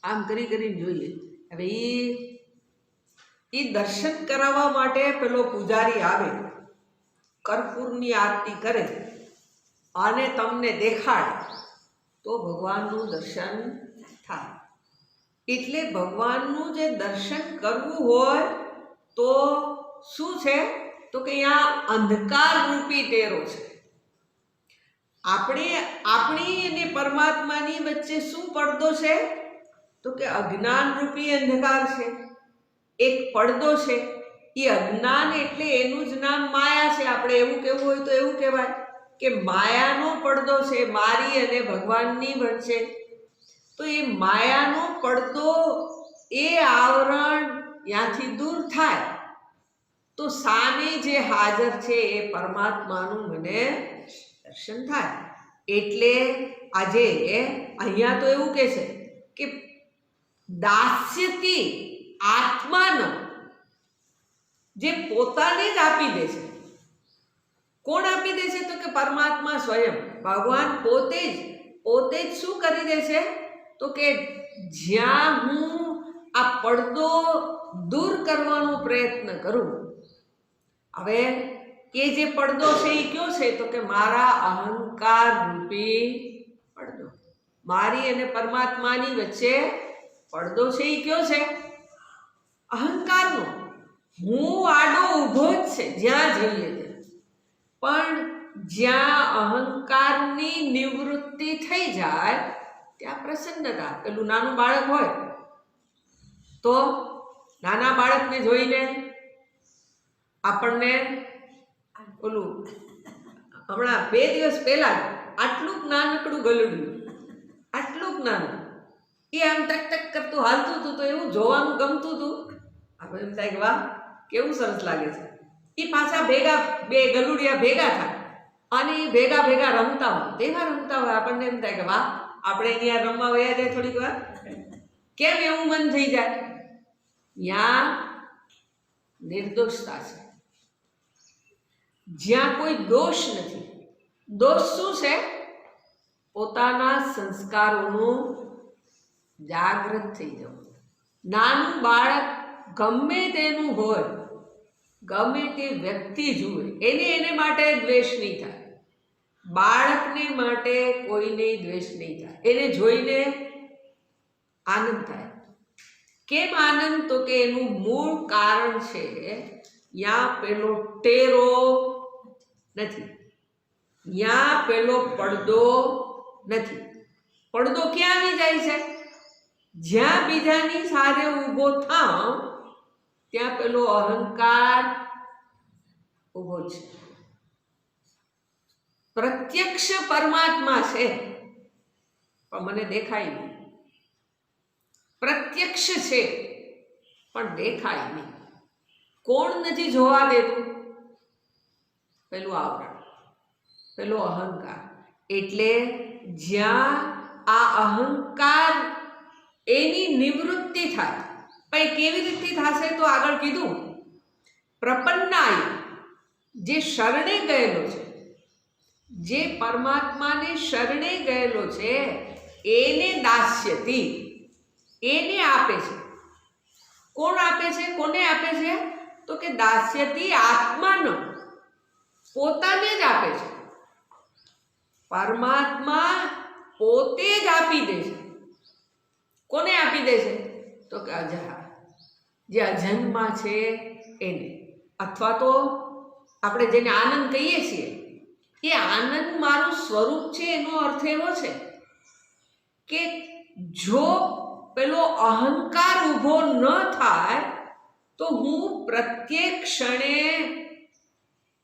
A: આમ કરીને જોઈએ. હવે એ દર્શન કરાવવા માટે પેલો પૂજારી આવે, કર્પૂરની આરતી કરે અને તમને દેખાડે તો ભગવાનનું દર્શન થાય. એટલે ભગવાનનું જે દર્શન કરવું હોય તો શું છે? તો કે અહીંયા અંધકાર રૂપી ટેરો છે. આપણી અને પરમાત્માની વચ્ચે શું પડદો છે? તો કે અજ્ઞાન રૂપી અંધકાર છે, એક પડદો છે. એ અજ્ઞાન એટલે એનું જ નામ માયા છે. આપણે એવું કહેવું હોય તો એવું કહેવાય કે માયાનો પડદો છે મારી અને ભગવાનની વચ્ચે. તો એ માયાનો પડદો, એ આવરણ ત્યાંથી દૂર થાય તો સામે જે હાજર છે એ પરમાત્માનું મને દર્શન થાય. એટલે આજે અહીંયા તો એવું કહે છે કે દાસ્યતી આત્માનો, જે પોતાને જ આપી દે છે. કોણ આપી દે છે? તો કે પરમાત્મા સ્વયં, ભગવાન પોતે જ શું કરી દે છે? તો કે જ્યાં હું આ પડદો દૂર કરવાનો પ્રયત્ન કરું, હવે એ જે પડદો છે એ કયો છે? તો કે મારા અહંકાર રૂપી પડદો, મારી અને પરમાત્માની વચ્ચે પડદો છે. એ કયો છે? અહંકારનો. હું આડો ઊભો જ છે જ્યાં જઈએ ત્યાં, પણ જ્યાં અહંકારની નિવૃત્તિ થઈ જાય ત્યાં પ્રસન્નતા. પેલું નાનું બાળક હોય તો નાના બાળકને જોઈને આપણને ઓલું, હમણાં 2 દિવસ પહેલા આટલું નાનકડું ગલુડ્યું, આટલું નાનું, એ આમ ટક ટક કરતું હાલતું હતું તો એવું જોવાનું ગમતું હતું. આપણે એમ થાય કે વાહ કેવું સરસ લાગે છે. એ પાછા ભેગા, 2 ગલુડિયા ભેગા થાય અને એ ભેગા ભેગા રમતા હોય. આપણને એમ થાય કે વાહ આપણે અહીંયા રમવા વયા જાય થોડીક વાર, કેમ એવું મન થઈ જાય? ત્યાં નિર્દોષતા છે, જ્યાં કોઈ દોષ નથી. દોષ શું છે? પોતાના સંસ્કારોનું જાગૃત થઈ જવું. નાનું બાળક ગમે તેનું હોય, ગમે તે વ્યક્તિ જુએ, એને માટે દ્વેષ નહીં થાય. બાળકને માટે કોઈને દ્વેષ નહીં થાય, એને જોઈને આનંદ થાય. કેમ આનંદ? તો કે એનું મૂળ કારણ છે યા પેલો ટેરો નથી, યા પેલો પડદો નથી. પડદો ક્યાં આવી જાય છે? જ્યાં બીજાની સાથે ઊભો થાવ ત્યાં પેલો અહંકાર ઊભો છે. પ્રત્યક્ષ પરમાત્મા છે પણ મને દેખાય નહીં. પ્રત્યક્ષ છે પણ દેખાય નહીં. કોણ નથી જોવા દેતું? પેલું આવરણ, પેલો અહંકાર. એટલે જ્યાં આ અહંકાર એની નિવૃત્તિ થાય, પણ કેવી રીતે થશે? તો આગળ કીધું, પ્રપન્નાય, જે શરણે ગયેલો છે, જે પરમાત્માને શરણે ગયેલો છે, એને દાસ્યતી, એને આપે છે. કોણ આપે છે? કોને આપે છે? તો કે દાસ્યતી આત્માનો, પોતાને જ આપે છે. પરમાત્મા પોતે જ આપી દે છે. કોને આપી દે છે? તો કે અજહા, જે અજન્મા છે એને. અથવા તો આપણે જેને આનંદ કહીએ છીએ, એ આનંદ મારું સ્વરૂપ છે. એનો અર્થ એવો છે કે જો પેલો અહંકાર ઊભો ન થાય તો હું પ્રત્યેક ક્ષણે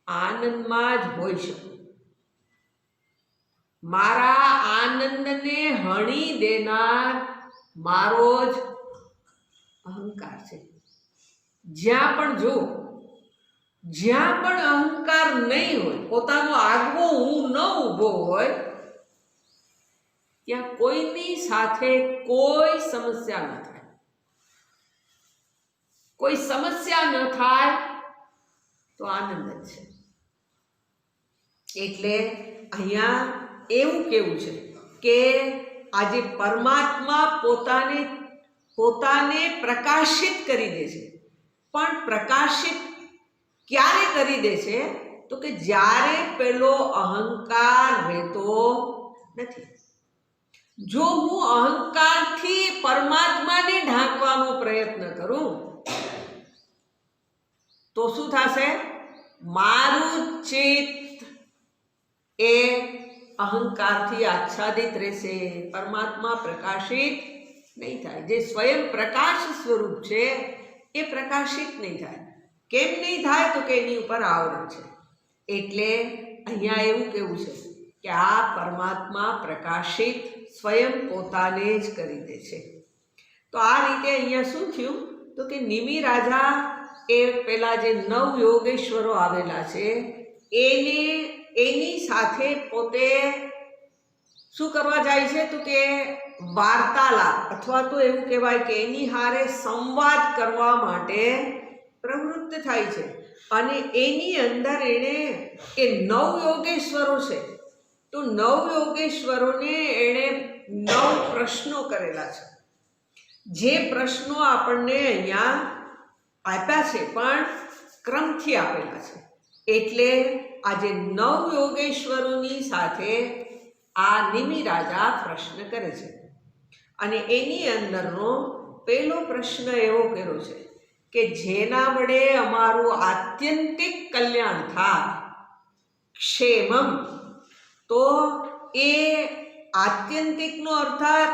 A: આનંદમાં જ હોઈ શકું. મારા આનંદને હણી દેનાર મારો જ અહંકાર છે. જ્યાં પણ જો, જ્યાં પણ અહંકાર નહીં હોય, પોતાનો આગવો હું ન ઊભો હોય, ત્યાં કોઈની સાથે કોઈ સમસ્યા ન થાય. કોઈ સમસ્યા ન થાય તો આનંદ જ છે. એટલે અહીંયા એવું કેવું છે કે આજે પરમાત્મા પોતાને પ્રકાશિત કરી દે છે. પણ પ્રકાશિત ક્યારે કરી દે છે? તો કે જ્યારે પેલો અહંકાર રહેતો નથી. જો હું અહંકારથી પરમાત્માને ઢાંકવાનો પ્રયત્ન કરું તો શું થશે? મારું ચિત્ત એ અહંકારથી આચ્છાદિત રહેશે, પરમાત્મા પ્રકાશિત નહીં થાય. જે સ્વયં પ્રકાશ સ્વરૂપ છે એ પ્રકાશિત નહીં થાય. કેમ નહીં થાય? તો કે એની ઉપર આવરણ છે. એટલે અહીંયા એવું કેવું છે કે આ પરમાત્મા પ્રકાશિત સ્વયં પોતાને જ કરી દે છે. તો આ રીતે અહીંયા શું થયું? તો કે નિમિ રાજા એ પેલા જે નવ યોગેશ્વરો આવેલા છે એની સાથે પોતે શું કરવા જાય છે? તો કે વાર્તાલાપ અથવા તો એવું કહેવાય કે એની હારે સંવાદ કરવા માટે પ્રવૃત્ત થાય છે. અને એની અંદર એણે એ નવ યોગેશ્વરો છે, તો નવ યોગેશ્વરોને એણે 9 પ્રશ્નો કરેલા છે. જે પ્રશ્નો આપણને અહીંયા આપ્યા છે પણ ક્રમથી આપેલા છે. એટલે આજે 9 યોગેશ્વરોની સાથે આ નિમિ રાજા પ્રશ્ન કરે છે. અને એની અંદરનો પહેલો પ્રશ્ન એવો કર્યો છે કે જેના વડે અમારું આત્યંતિક કલ્યાણ થાય, ક્ષેમમ. તો એ આત્યંતિકનો અર્થાત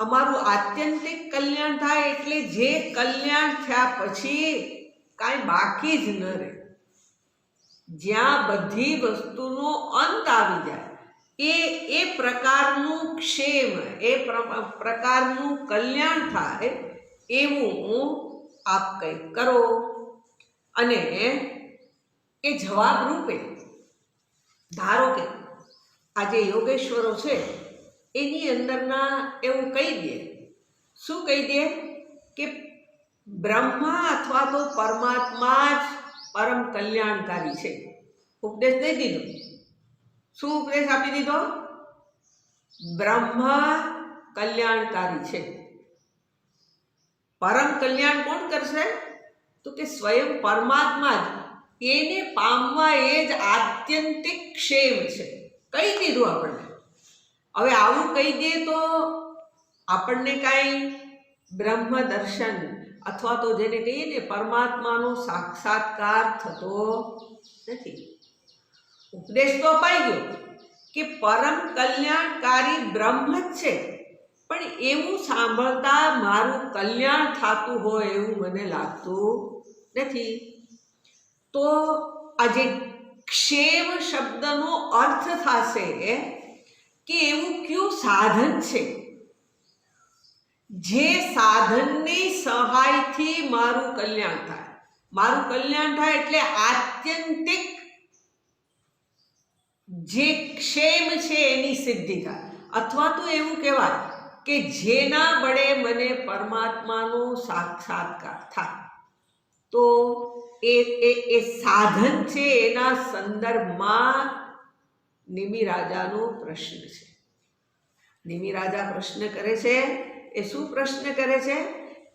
A: અમારું આત્યંતિક કલ્યાણ થાય એટલે જે કલ્યાણ થયા પછી કાંઈ બાકી જ ન રહે, જ્યાં બધી વસ્તુનો અંત આવી જાય એ પ્રકારનું ક્ષેમ, એ પ્રકારનું કલ્યાણ થાય એવું આપ કંઈક કરો. અને એ જવાબ રૂપે ધારો કે આ જે યોગેશ્વરો છે એની અંદરના એવું કહી દે. શું કહી દે? કે બ્રહ્મા અથવા તો પરમાત્મા જ પરમ કલ્યાણકારી છે. ઉપદેશ દઈ દીધો. શું ઉપદેશ આપી દીધો? બ્રહ્મા કલ્યાણકારી છે. પરમ કલ્યાણ કોણ કરશે? તો કે સ્વયં પરમાત્મા જ. એને પામવા એ જ આત્યંતિક ક્ષેમ છે. કહી દીધું આપણને. હવે આવું કહી દે તો આપણને કાંઈ બ્રહ્મ દર્શન અથવા તો જેને કહીએ ને પરમાત્માનો સાક્ષાત્કાર થતો નથી. ઉપદેશ તો અપાઈ ગયો કે પરમ કલ્યાણકારી બ્રહ્મ જ છે, પણ એવું સાંભળતા મારું કલ્યાણ થતું હોય એવું મને લાગતું નથી. તો આ જે ક્ષેમ શબ્દનો અર્થ થશે કે એવું કયું સાધન છે જે સાધનની સહાયથી મારું કલ્યાણ થાય. મારું કલ્યાણ થાય એટલે આત્યંતિક જે ક્ષેમ છે એની સિદ્ધિ થાય. અથવા તો એવું કહેવાય કે જેના વડે મને પરમાત્માનો સાક્ષાત્કાર થાય. તો એ સાધન છે, એના સંદર્ભમાં નિમિ રાજાનો પ્રશ્ન છે. નિમિ રાજા પ્રશ્ન કરે છે. એ શું પ્રશ્ન કરે છે?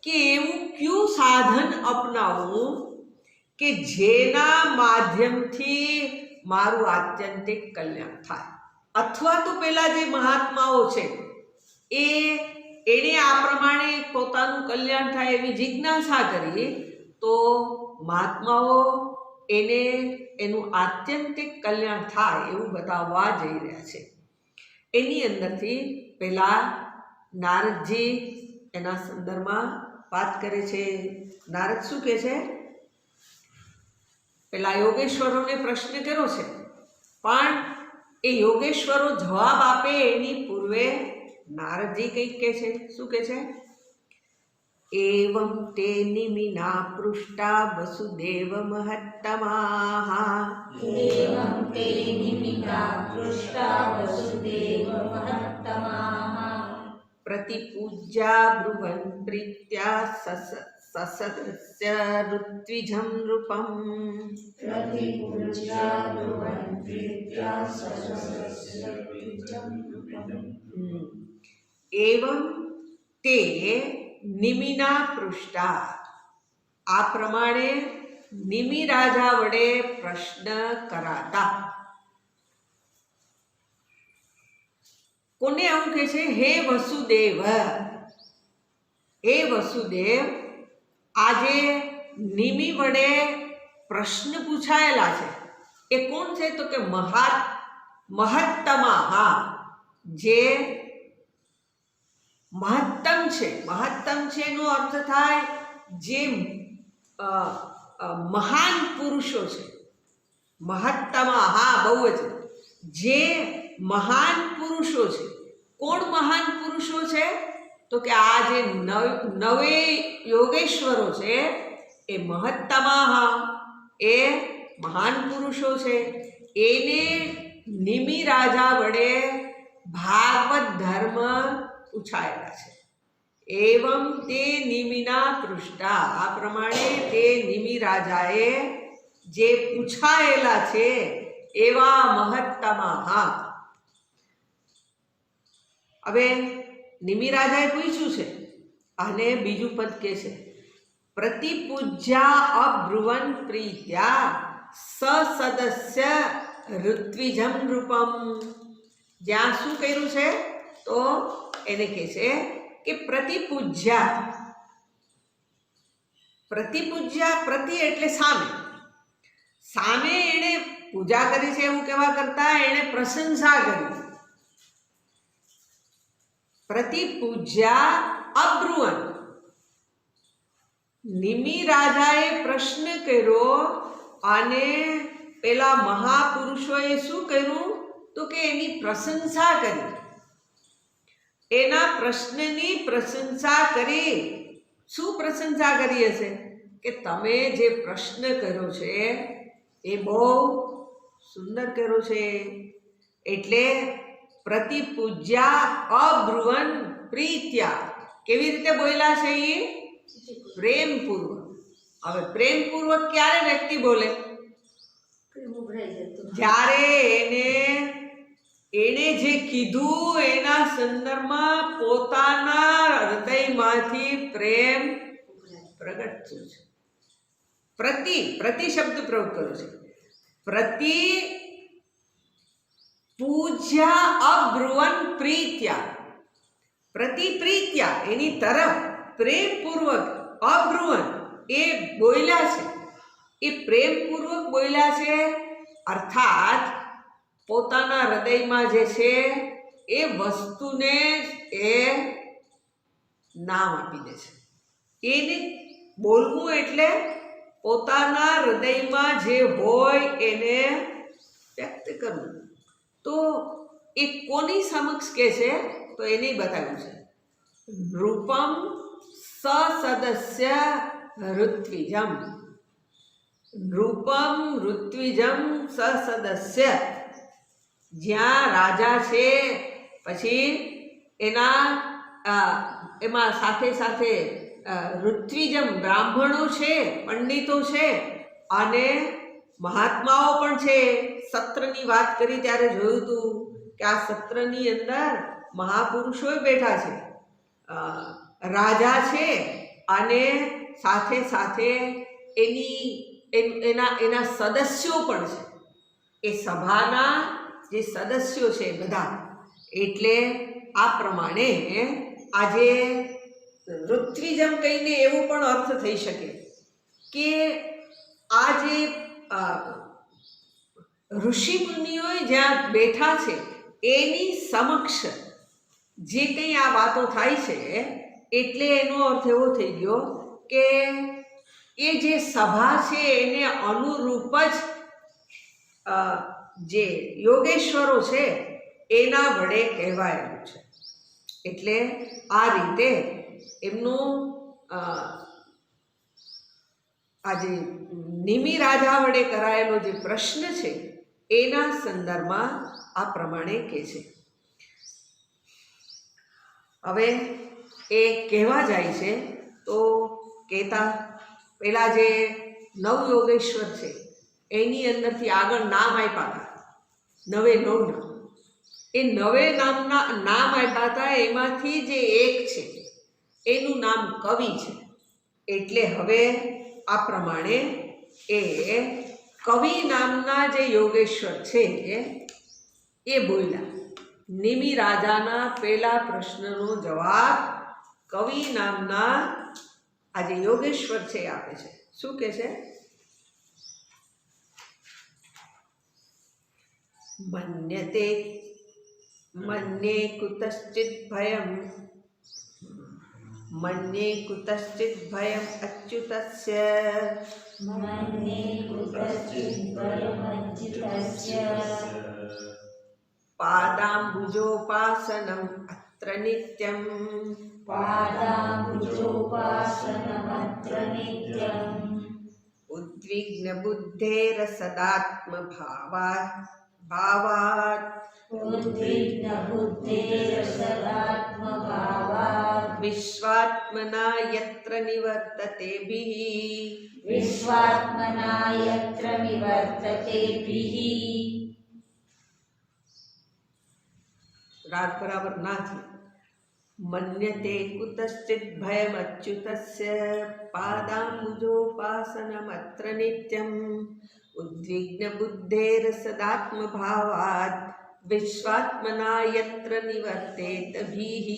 A: કે એવું કયું સાધન અપનાવું કે જેના માધ્યમથી મારું આત્યંતિક કલ્યાણ થાય. અથવા તો પેલા જે મહાત્માઓ છે એણે આ પ્રમાણે પોતાનું કલ્યાણ થાય એવી જિજ્ઞાસા કરી, તો મહાત્માઓ એને એનું આત્યંતિક કલ્યાણ થાય એવું બતાવવા જઈ રહ્યા છે. એની અંદરથી પેલા નારદજી એના સંદર્ભમાં વાત કરે છે. નારદ શું કહે છે? પેલા યોગેશ્વરોને પ્રશ્ન કર્યો છે, પણ એ યોગેશ્વરો જવાબ આપે એની પૂર્વે નારદજી કંઈક કહે છે. શું કહે છે? એવં તે નિમિના પૃષ્ટા વસુદેવ મહત્તમાઃ.
B: એવં તે નિમિના પૃષ્ટા વસુદેવ મહત્તમાઃ.
A: પ્રતિપૂજ્યા બ્રુવન પ્રીત્યા સસદસ્ય ઋત્વિજં નૃપં.
B: પ્રતિપૂજ્યા બ્રુવન પ્રીત્યા સસદસ્ય ઋત્વિજં નૃપં.
A: એવં તે નિમિના પૃષ્ટા. આ પ્રમાણે નિમિ રાજા વડે પ્રશ્ન કરાતા. કોને આવું કહે છે? હે વસુદેવ, હે વસુદેવ, આજે નિમિ વડે પ્રશ્ન પૂછાયેલા છે એ કોણ છે? તો કે મહત્તમા. જે મહત્તમ છે. મહત્તમ છે એનો અર્થ થાય જે મહાન પુરુષો છે. મહત્તમ, હા બહુ જ, જે મહાન પુરુષો છે. કોણ મહાન પુરુષો છે? તો કે આ જે નવે યોગેશ્વરો છે એ મહત્તમાહ, એ મહાન પુરુષો છે. એને નિમિ રાજા વડે ભાગવત ધર્મ પૂછાયેલા છે. એવમ તે નિમિના પૃષ્ઠા, આ પ્રમાણે તે નિમિ રાજાએ જે પૂછાયેલા છે એવા મહત્તમાહ. હવે નિમિ રાજાએ પૂછ્યું છે અને બીજું પદ કે છે પ્રતિપૂજ્યા અબ્રુવન પ્રીત્યા સસદસ્ય ઋત્વિજમ રૂપમ. જ્યાં શું કર્યું છે? તો એને કહે છે કે પ્રતિપૂજ્યા. પ્રતિપૂજ્યા, પ્રતિ એટલે સામે, સામે એણે પૂજા કરી છે એવું કહેવા કરતા એણે પ્રશંસા કરી. પ્રતિપૂજ્યા અબ્રુવન. નિમિ રાજાએ પ્રશ્ન કર્યો અને પેલા મહાપુરુષોએ શું કર્યું? તો કે એની પ્રશંસા કરી. એના પ્રશ્નની પ્રશંસા કરી. શું પ્રશંસા કરી હશે? કે તમે જે પ્રશ્ન કર્યો છે એ બહુ સુંદર કર્યો છે. એટલે પ્રતિપૂજ્યા અબ્રુવન પ્રીત્યા. કેવી રીતે બોલ્યા છે એ? પ્રેમપૂર્વક. હવે પ્રેમપૂર્વક ક્યારે વ્યક્તિ બોલે? જ્યારે એને જે કીધું એના સંદર્ભમાં પોતાના હૃદયમાંથી પ્રેમ પ્રગટ થયો છે. પ્રતિ શબ્દ પ્રયોગ કર્યો છે. પ્રતિ પૂજ્યા અબ્રુવન પ્રીત્યા. પ્રતિ પ્રીત્યા, એની તરફ પ્રેમપૂર્વક અબ્રુવન એ બોલ્યા છે. એ પ્રેમપૂર્વક બોલ્યા છે, અર્થાત પોતાના હૃદયમાં જે છે એ વસ્તુને એ નામ આપી દે છે. એને બોલવું એટલે પોતાના હૃદયમાં જે હોય એને વ્યક્ત કરવું. તો એ કોની સમક્ષ કે છે? તો એને બતાવ્યું છે રૂપમ સસદસ્ય ઋત્વિજમ. રૂપમ ઋત્વિજમ સસદસ્ય. જ્યાં રાજા છે, પછી એમાં સાથે સાથે ઋત્વિજમ બ્રાહ્મણો છે, પંડિતો છે અને મહાત્માઓ પણ છે. સત્રની વાત કરી ત્યારે જોયું હતું કે આ સત્રની અંદર મહાપુરુષો બેઠા છે, રાજા છે અને સાથે સાથે એના સદસ્યો પણ છે. એ સભાના જે સદસ્યો છે બધા. એટલે આ પ્રમાણે આજે ઋત્વિજમ કહીને એવો પણ અર્થ થઈ શકે કે આ જે ઋષિ મુનિઓ જ્યાં બેઠા છે એની સમક્ષ જે કંઈ આ વાતો થાય છે, એટલે એનો અર્થ એવો થઈ ગયો કે એ જે સભા છે એને અનુરૂપ જ જે યોગેશ્વરો છે એના વડે કહેવાયેલું છે. એટલે આ રીતે એમનું આ જે નિમિ રાજા વડે કરાયેલો જે પ્રશ્ન છે એના સંદર્ભમાં આ પ્રમાણે કહે છે. હવે એ કહેવા જાય છે તો કહેતા પેલા જે નવ યોગેશ્વર છે એની અંદરથી આગળ નામ આપ્યા હતા, નવે નવ નામ. એ નવે નામના નામ આપ્યા હતા, એમાંથી જે એક છે એનું નામ કવિ છે. એટલે હવે આ પ્રમાણે એ કવિ નામના જે યોગેશ્વર છે એ બોલ્યા. નિમિ રાજાના પેલા પ્રશ્નનો જવાબ કવિ નામના આ જે યોગેશ્વર છે એ આપે છે. શું કહે છે? મન્યે કુતશ્ચિત ભયમ मन्ये कुतश्चित् भयम् अच्युतस्य
B: मन्ये कुतश्चित् भयमच्युतस्य
A: पादाम्बुजोपासनम् अत्र नित्यम्
B: पादाम्बुजोपासनमत्र नित्यम्
A: उद्विग्नबुद्धेरसदात्मभावात्
B: उद्विग्नबुद्धेरसदात्मभावात्
A: विश्वात्मना यत्र निवर्ततेभिः
B: विश्वात्मना यत्र निवर्ततेभिः
A: राग बराबर ना थी। मन्यते कुतश्चित् भयमच्युतस्य पादाम्बुजोपासनमत्र नित्यम् उद्विग्नबुद्धेरसदात्मभावात् विश्वात्मना यत्र निवर्तेतभिः।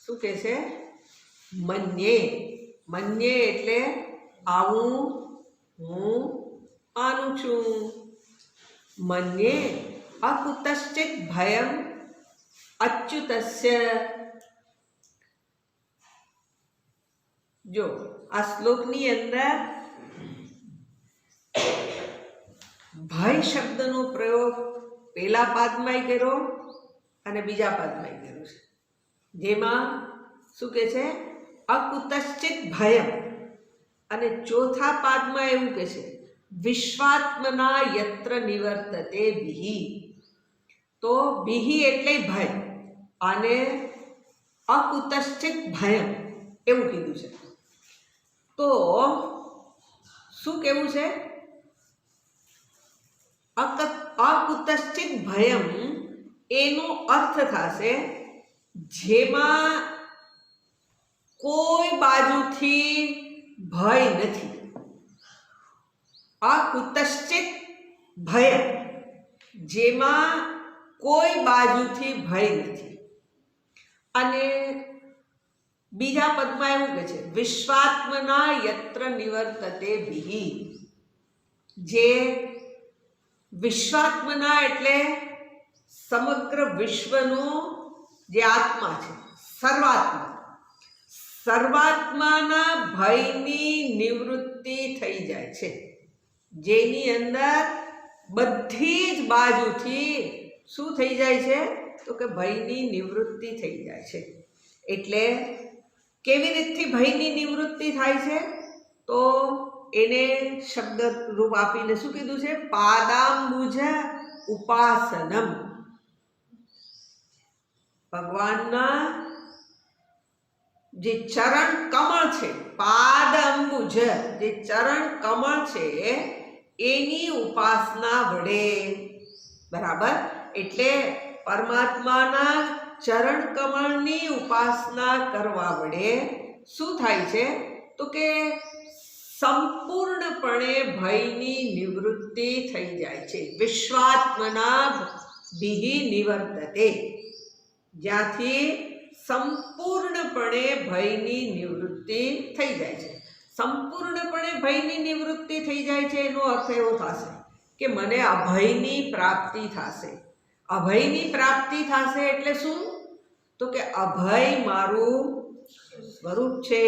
A: શું કહે છે? મન્યે મન્યે એટલે આવું હું માનું છું. મન્યે અકુતશ્ચિત ભયમ અચ્યુતસ્ય. જો આ શ્લોકની અંદર ભય શબ્દનો પ્રયોગ પહેલા પાદમાં કર્યો અને બીજા પાદમાં કર્યો છે. જેમાં શું કહે છે? અકુતશ્ચિત ભયમ. અને ચોથા પાદમાં એવું કહે છે વિશ્વાત્મના યત્ર નિવર્તતે બિહિ. તો બિહિ એટલે ભય અને અકુતશ્ચિત ભયમ એવું કીધું છે. તો શું કેવું છે? અકુતશ્ચિત ભયમ એનો અર્થ થશે જેમાં કોઈ બાજુથી ભય નથી. અકુતશ્ચિત ભય જેમાં કોઈ બાજુથી ભય નથી. અને બીજા પદમાં એવું કહે છે વિશ્વાત્મના યત્ર નિવર્તતે બિહિ. જે વિશ્વાત્મના એટલે સમગ્ર વિશ્વનો જે આત્મા છે, સર્વાત્મા. સર્વાત્માના ભયની નિવૃત્તિ થઈ જાય છે. જેની અંદર બધી જ બાજુથી શું થઈ જાય છે? તો કે ભયની નિવૃત્તિ થઈ જાય છે. એટલે કેવી રીતથી ભયની નિવૃત્તિ થાય છે? તો એને શબ્દ રૂપ આપીને શું કીધું છે? પાદામ્બુજ ઉપાસનમ. ભગવાનના જે ચરણ કમળ છે, પાદ અંબુજ જે ચરણ કમળ છે એની ઉપાસના વડે. બરાબર. એટલે પરમાત્માના ચરણ કમળની ઉપાસના કરવા વડે શું થાય છે? તો કે સંપૂર્ણપણે ભયની નિવૃત્તિ થઈ જાય છે. વિશ્વાત્મના બિહિ નિવર્તતે. જ્યાંથી સંપૂર્ણપણે ભયની નિવૃત્તિ થઈ જાય છે. સંપૂર્ણપણે ભયની નિવૃત્તિ થઈ જાય છે એનો અર્થ એવો થશે કે મને અભયની પ્રાપ્તિ થશે. અભયની પ્રાપ્તિ થશે એટલે શું? તો કે અભય મારું સ્વરૂપ છે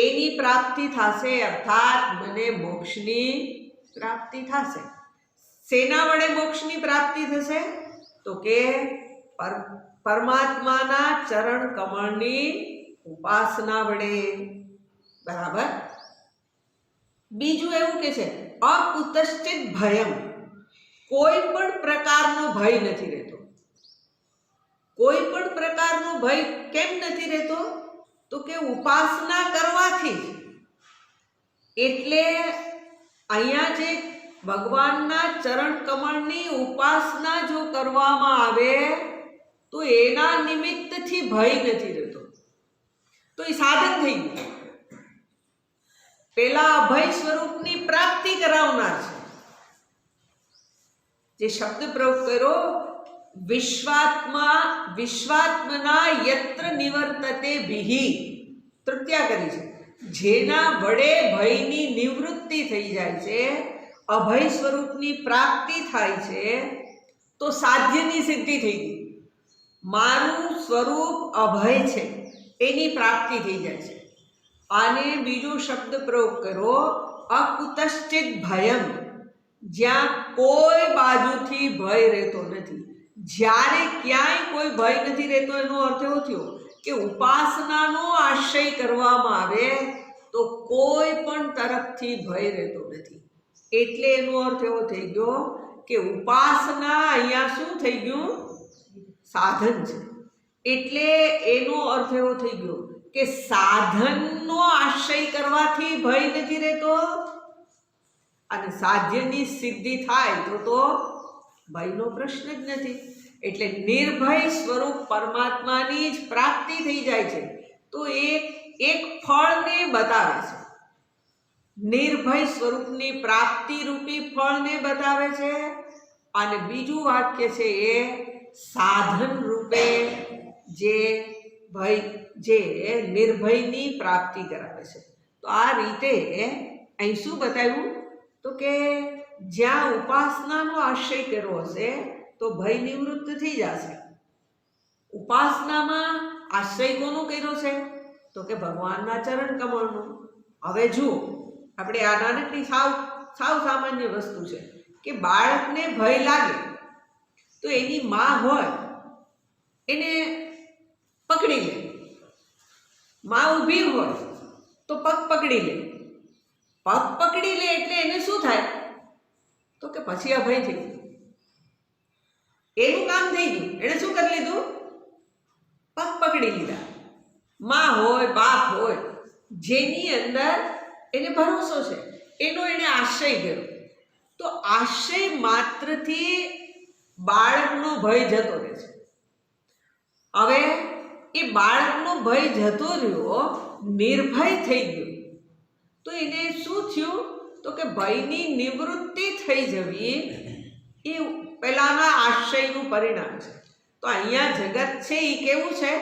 A: એની પ્રાપ્તિ થશે. અર્થાત મને મોક્ષની પ્રાપ્તિ થશે. શેના વડે મોક્ષની પ્રાપ્તિ થશે? તો કે પરમાત્માના ચરણ કમળની ઉપાસના વડે. બરાબર. બીજું એવું કે છે અકુતશ્ચિત ભયમ. કોઈ પણ પ્રકારનો ભય નથી રહેતો. કોઈ પણ પ્રકારનો ભય કેમ નથી રહેતો? તો કે ઉપાસના કરવાથી. એટલે અહીંયા જે ભગવાનના ચરણ કમળની ઉપાસના જો કરવામાં આવે તો એના નિમિત્તથી ભય નથી રહેતો. તો એ સાધન થઈ ગયું. પેલા અભય સ્વરૂપની પ્રાપ્તિ કરાવનાર છે. જે શબ્દ પ્રયોગ કર્યો વિશ્વાત્મના યત્ર નિવર્તતે બિહિ, તૃતીયા કરી છે. જેના વડે ભયની નિવૃત્તિ થઈ જાય છે, અભય સ્વરૂપની પ્રાપ્તિ થાય છે, તો સાધ્યની સિદ્ધિ થઈ ગઈ. મારું સ્વરૂપ અભય છે એની પ્રાપ્તિ થઈ જાય છે. અને બીજો શબ્દ પ્રયોગ કરો, અકુતશ્ચિત ભયમ, જ્યાં કોઈ બાજુથી ભય રહેતો નથી. જ્યારે ક્યાંય કોઈ ભય નથી રહેતો એનો અર્થ એવો થયો કે ઉપાસનાનો આશ્રય કરવામાં આવે તો કોઈ પણ તરફથી ભય રહેતો નથી. એટલે એનો અર્થ એવો થઈ ગયો કે ઉપાસના અહીંયા શું થઈ ગયું? સાધન છે. એટલે એનો અર્થ એવો થઈ ગયો કે સાધનનો આશ્રય કરવાથી ભય નથી રહેતો, અને સાધ્યની સિદ્ધિ થાય તો ભયનો પ્રશ્ન જ નથી. એટલે નિર્ભય સ્વરૂપ પરમાત્માની જ પ્રાપ્તિ થઈ જાય છે. તો એક ફળને બતાવે છે, નિર્ભય સ્વરૂપની પ્રાપ્તિ રૂપી ફળને બતાવે છે. અને બીજું વાક્ય છે એ સાધન રૂપે જે નિર્ભયની પ્રાપ્તિ કરાવે છે. તો આ રીતે અહીં શું બતાવ્યું? તો કે જ્યાં ઉપાસનાનો આશ્રય કર્યો હશે તો ભય નિવૃત્ત થઈ જશે. ઉપાસનામાં આશ્રય કોનો કર્યો છે? તો કે ભગવાનના ચરણ કમળનો. હવે જુઓ, આપણે આ નાનકડી સાવ સામાન્ય વસ્તુ છે કે બાળકને ભય લાગે તો એની માં હોય એને પકડી લે, માં ઊભી હોય તો પગ પકડી લે. પગ પકડી લે એટલે એને શું થાય? તો કે પછી અભય થઈ ગયું, એનું કામ થઈ ગયું. એને શું કરી લીધું? પગ પકડી લીધા. માં હોય, બાપ હોય, જેની અંદર એને ભરોસો છે એનો એને આશ્રય કર્યો. તો આશ્રય માત્રથી બાળકનો ભય જતો રહે છે. હવે એ બાળકનો ભય જતો રહ્યો, નિર્ભય થઈ ગયો. તો એને શું થયું? તો કે ભયની નિવૃત્તિ થઈ જવી એ પહેલાના આશ્રયનું પરિણામ છે. તો અહીંયા જગત છે એ કેવું છે?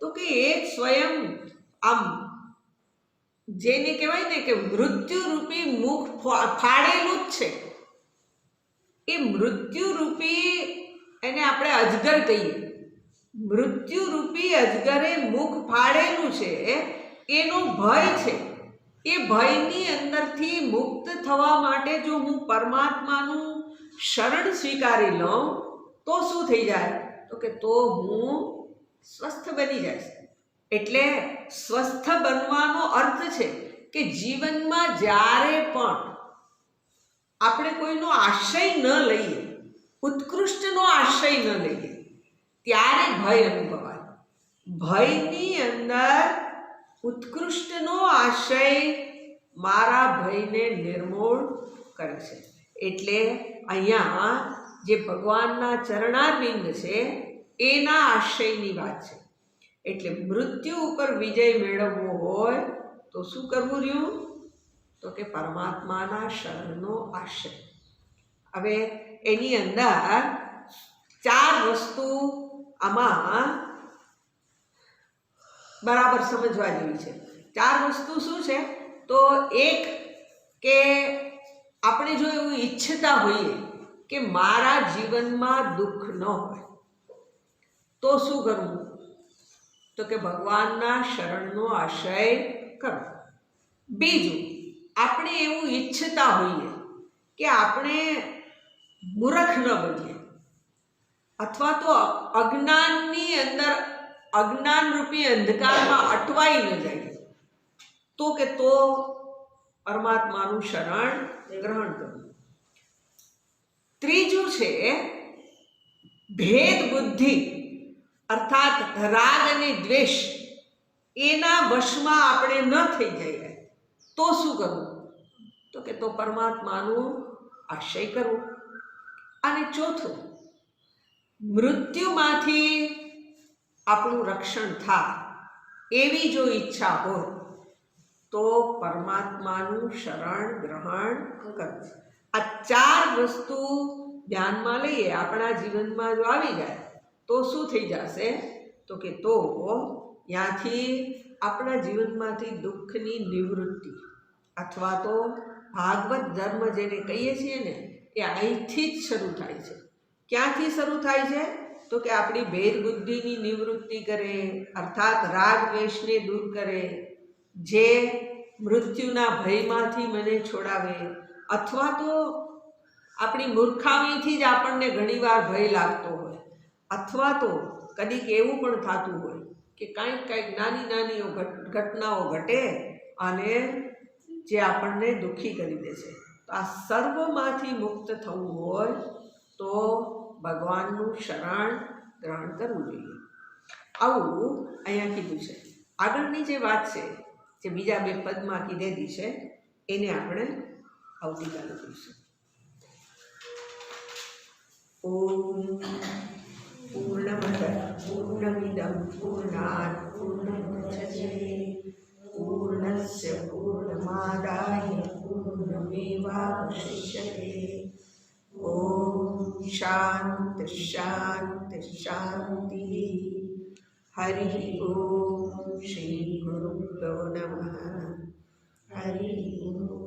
A: તો કે એક સ્વયં આમ જેને કહેવાય ને કે મૃત્યુરૂપી મુખ ફાડેલું જ છે. એ મૃત્યુરૂપી, એને આપણે અજગર કહીએ, મૃત્યુરૂપી અજગરે મુખ ફાડેલું છે. એનો ભય છે. એ ભયની અંદરથી મુક્ત થવા માટે જો હું પરમાત્માનું શરણ સ્વીકારી લઉં તો શું થઈ જાય? તો કે તો હું સ્વસ્થ બની જઈશ. એટલે સ્વસ્થ બનવાનો અર્થ છે કે જીવનમાં જ્યારે પણ આપણે કોઈનો આશ્રય ન લઈએ, ઉત્કૃષ્ટનો આશ્રય ન લઈએ, ત્યારે ભય અનુભવાય. ભયની અંદર ઉત્કૃષ્ટનો આશ્રય મારા ભયને નિર્મૂળ કરે છે. એટલે અહીંયા જે ભગવાનના ચરણારવિંદ છે એના આશ્રયની વાત છે. એટલે મૃત્યુ ઉપર વિજય મેળવવો હોય તો શું કરવું રહ્યું? તો કે પરમાત્માના શરણનો આશ્રય. હવે એની અંદર 4 વસ્તુ આમાં બરાબર સમજવા જેવી છે. 4 વસ્તુ શું છે? તો એક કે આપણે જો એવું ઈચ્છતા હોઈએ કે મારા જીવનમાં દુઃખ ન હોય તો શું કરવું? તો કે ભગવાનના શરણનો આશ્રય કરો. બીજું, આપણે એવું ઈચ્છતા હોઈએ કે આપણે મૂર્ખ ન બનીએ અથવા તો અજ્ઞાનની અંદર અજ્ઞાનરૂપી અંધકારમાં અટવાઈ ન જાય તો પરમાત્માનું શરણ ગ્રહણ કરવું. ત્રીજું છે ભેદ બુદ્ધિ, અર્થાત રાગ અને દ્વેષ એના વશમાં આપણે ન થઈ જઈએ તો શું કરવું? તો કે પરમાત્માનું આશ્રય કરવું. અને ચોથું, મૃત્યુમાંથી આપણું રક્ષણ થાય એવી જો ઈચ્છા હોય તો પરમાત્માનું શરણ ગ્રહણ કરવું. આ 4 વસ્તુ ધ્યાનમાં લઈએ, આપણા જીવનમાં જો આવી જાય તો શું થઈ જશે? તો ત્યાંથી આપણા જીવનમાંથી દુઃખની નિવૃત્તિ અથવા તો ભાગવત ધર્મ જેને કહીએ છીએ ને એ અહીંથી જ શરૂ થાય છે. ક્યાંથી શરૂ થાય છે? તો કે આપણી ભેદ બુદ્ધિની નિવૃત્તિ કરે, અર્થાત રાગ દ્વેષને દૂર કરે, જે મૃત્યુના ભયમાંથી મને છોડાવે, અથવા તો આપણી મૂર્ખામીથી જ આપણને ઘણીવાર ભય લાગતો હોય, અથવા તો કદીક એવું પણ થતું હોય કે કાંઈક નાની નાની ઘટનાઓ ઘટે અને જે આપણને દુઃખી કરી દેશે. તો આ સર્વમાંથી મુક્ત થવું હોય તો ભગવાનનું શરણ ગ્રહણ કરવું જોઈએ. આવું અહીંયા કીધું છે. આગળની જે વાત છે, જે બીજા 2 પદમાં કીધેલી છે, એને આપણે આવતીકાલે જોઈશું. ઓમ પૂર્ણમદ પૂર્ણમિદં પૂર્ણાત પૂર્ણમુદચ્યતે પૂર્ણસ્ય પૂર્ણમાદાય પૂર્ણમેવાવશિષ્યતે. ઓમ શાંતિ શાંતિ શાંતિ. હરિ ઓમ શ્રી ગુરુભ્યો નમઃ. હરિ ઓમ.